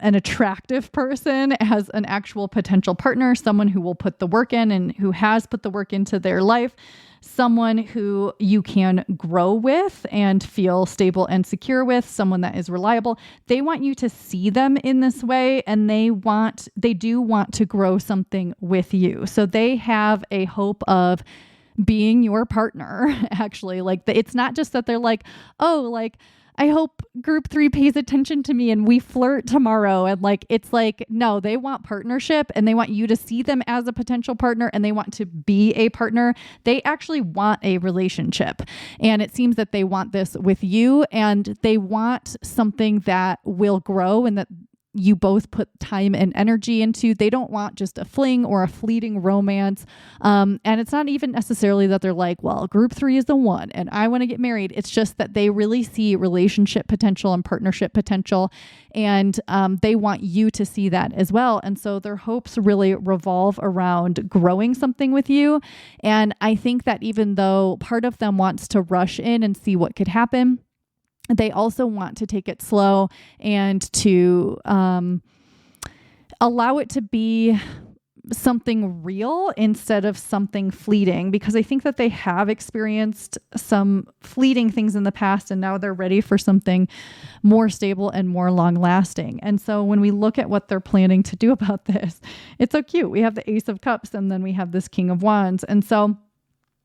attractive person, as an actual potential partner, someone who will put the work in and who has put the work into their life, someone who you can grow with and feel stable and secure with, someone that is reliable. They want you to see them in this way, and they do want to grow something with you. So they have a hope of being your partner, actually. Like, it's not just that they're like, oh, like, I hope group 3 pays attention to me and we flirt tomorrow. And like, it's like, no, they want partnership and they want you to see them as a potential partner and they want to be a partner. They actually want a relationship. And it seems that they want this with you, and they want something that will grow and that you both put time and energy into. They don't want just a fling or a fleeting romance. And it's not even necessarily that they're like, well, group 3 is the one and I want to get married. It's just that they really see relationship potential and partnership potential. And they want you to see that as well. And so their hopes really revolve around growing something with you. And I think that even though part of them wants to rush in and see what could happen, they also want to take it slow and to allow it to be something real instead of something fleeting, because I think that they have experienced some fleeting things in the past and now they're ready for something more stable and more long lasting. And so when we look at what they're planning to do about this, it's so cute. We have the Ace of Cups and then we have this King of Wands. And so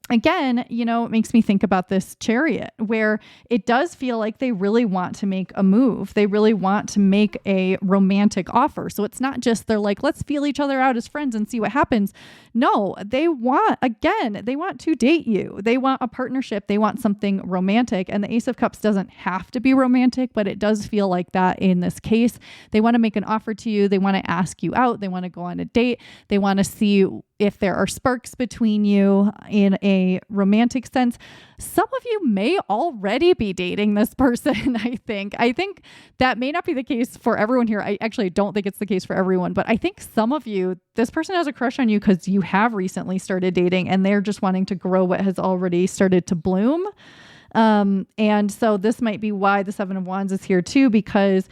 again, you know, it makes me think about this Chariot, where it does feel like they really want to make a move. They really want to make a romantic offer. So it's not just they're like, let's feel each other out as friends and see what happens. No, they want to date you. They want a partnership. They want something romantic. And the Ace of Cups doesn't have to be romantic, but it does feel like that in this case. They want to make an offer to you. They want to ask you out. They want to go on a date. They want to see if there are sparks between you in a romantic sense. Some of you may already be dating this person, I think. I think that may not be the case for everyone here. I actually don't think it's the case for everyone, but I think some of you, this person has a crush on you because you have recently started dating and they're just wanting to grow what has already started to bloom. And so this might be why the Seven of Wands is here too, because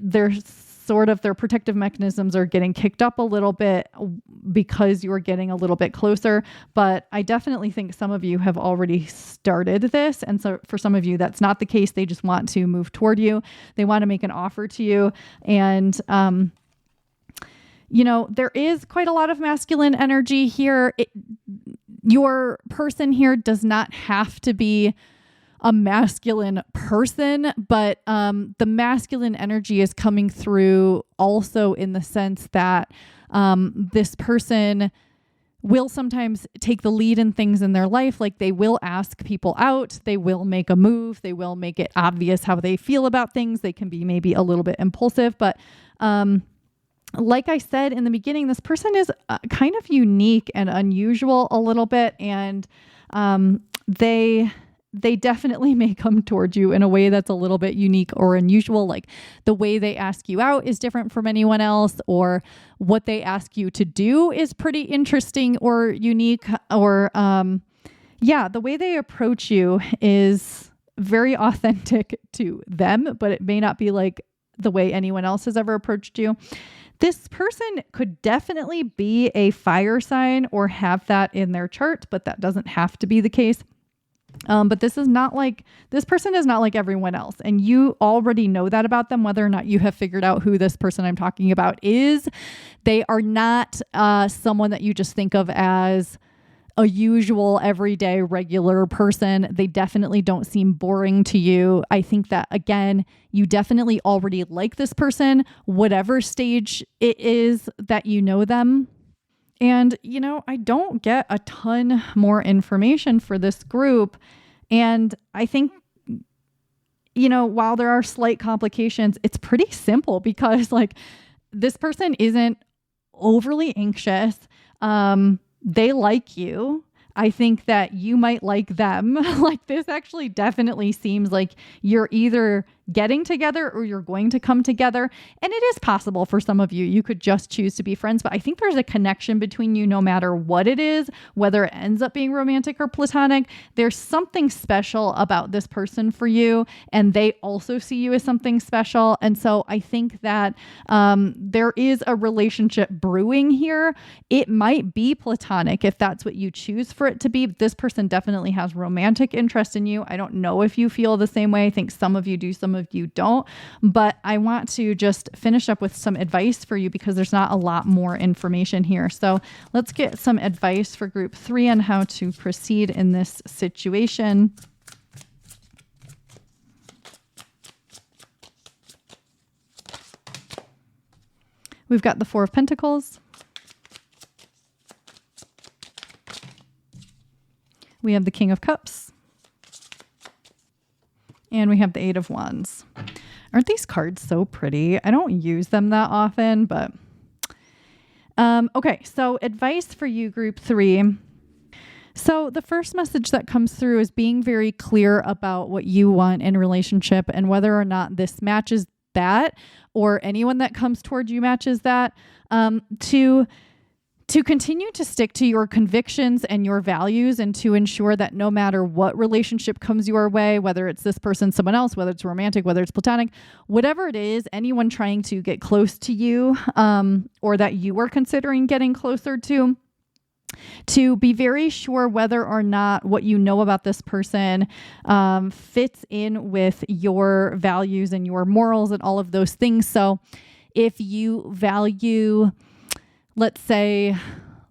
there's sort of their protective mechanisms are getting kicked up a little bit because you're getting a little bit closer. But I definitely think some of you have already started this. And so for some of you, that's not the case. They just want to move toward you. They want to make an offer to you. And, there is quite a lot of masculine energy here. Your person here does not have to be a masculine person, but the masculine energy is coming through also in the sense that this person will sometimes take the lead in things in their life. Like they will ask people out, they will make a move, they will make it obvious how they feel about things. They can be maybe a little bit impulsive, but like I said in the beginning, this person is kind of unique and unusual a little bit, and they definitely may come towards you in a way that's a little bit unique or unusual. Like the way they ask you out is different from anyone else, or what they ask you to do is pretty interesting or unique, or the way they approach you is very authentic to them, but it may not be like the way anyone else has ever approached you. This person could definitely be a fire sign or have that in their chart, but that doesn't have to be the case. But this person is not like everyone else. And you already know that about them, whether or not you have figured out who this person I'm talking about is. They are not someone that you just think of as a usual, everyday, regular person. They definitely don't seem boring to you. I think that, again, you definitely already like this person, whatever stage it is that you know them. And, I don't get a ton more information for this group. And I think, while there are slight complications, it's pretty simple because this person isn't overly anxious. They like you. I think that you might like them. This actually definitely seems like you're either getting together or you're going to come together. And it is possible for some of you, you could just choose to be friends, but I think there's a connection between you no matter what it is, whether it ends up being romantic or platonic. There's something special about this person for you, and they also see you as something special. And so I think that there is a relationship brewing here. It might be platonic if that's what you choose for it to be. This person definitely has romantic interest in you. I don't know if you feel the same way. I think some of you do, some of you don't, but I want to just finish up with some advice for you because there's not a lot more information here. So let's get some advice for group 3 on how to proceed in this situation. We've got the 4 of Pentacles. We have the King of Cups. And we have the 8 of Wands. Aren't these cards so pretty? I don't use them that often, but okay. So advice for you, group 3. So the first message that comes through is being very clear about what you want in a relationship and whether or not this matches that, or anyone that comes towards you matches that, to continue to stick to your convictions and your values, and to ensure that no matter what relationship comes your way, whether it's this person, someone else, whether it's romantic, whether it's platonic, whatever it is, anyone trying to get close to you, or that you are considering getting closer to be very sure whether or not what you know about this person fits in with your values and your morals and all of those things. So if you value, let's say,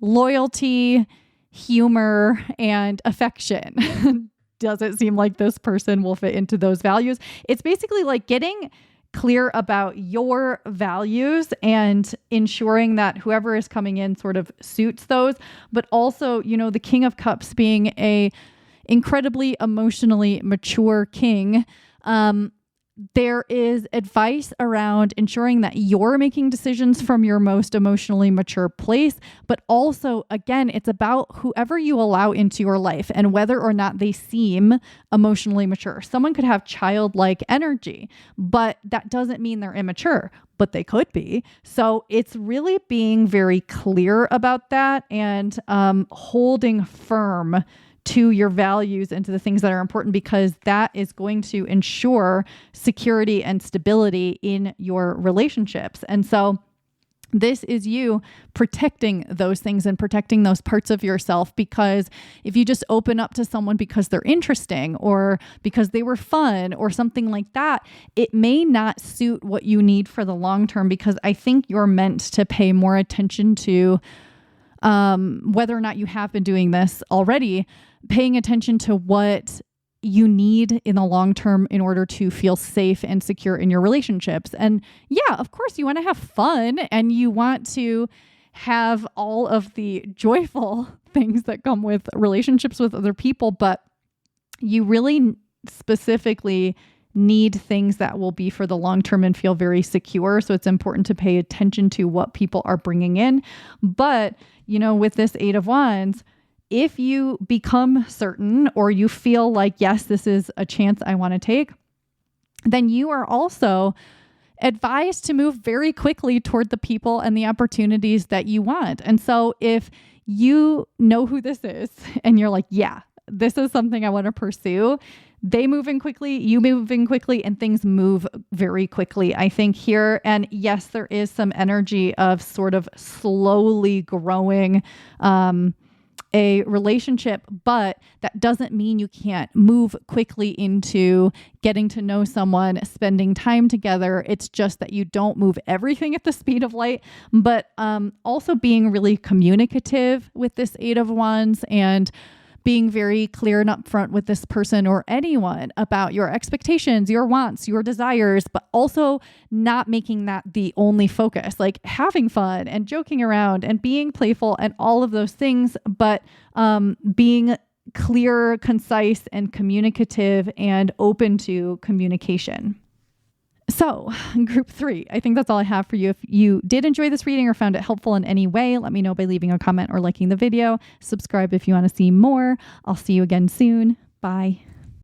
loyalty, humor, and affection, does it seem like this person will fit into those values? It's basically like getting clear about your values and ensuring that whoever is coming in sort of suits those, but also, the King of Cups being a incredibly emotionally mature king, there is advice around ensuring that you're making decisions from your most emotionally mature place. But also, again, it's about whoever you allow into your life and whether or not they seem emotionally mature. Someone could have childlike energy, but that doesn't mean they're immature, but they could be. So it's really being very clear about that and holding firm to your values and to the things that are important, because that is going to ensure security and stability in your relationships. And so this is you protecting those things and protecting those parts of yourself, because if you just open up to someone because they're interesting or because they were fun or something like that, it may not suit what you need for the long term, because I think you're meant to pay more attention to whether or not you have been doing this already, paying attention to what you need in the long term in order to feel safe and secure in your relationships. And yeah, of course, you want to have fun and you want to have all of the joyful things that come with relationships with other people, but you really specifically need things that will be for the long term and feel very secure. So it's important to pay attention to what people are bringing in. But, with this Eight of Wands, if you become certain or you feel like, yes, this is a chance I want to take, then you are also advised to move very quickly toward the people and the opportunities that you want. And so if you know who this is and you're like, yeah, this is something I want to pursue, they move in quickly, you move in quickly, and things move very quickly, I think, here. And yes, there is some energy of sort of slowly growing a relationship, but that doesn't mean you can't move quickly into getting to know someone, spending time together. It's just that you don't move everything at the speed of light, but also being really communicative with this Eight of Wands and being very clear and upfront with this person or anyone about your expectations, your wants, your desires, but also not making that the only focus, like having fun and joking around and being playful and all of those things, but being clear, concise, and communicative and open to communication. So, group 3, I think that's all I have for you. If you did enjoy this reading or found it helpful in any way, let me know by leaving a comment or liking the video. Subscribe if you want to see more. I'll see you again soon. Bye.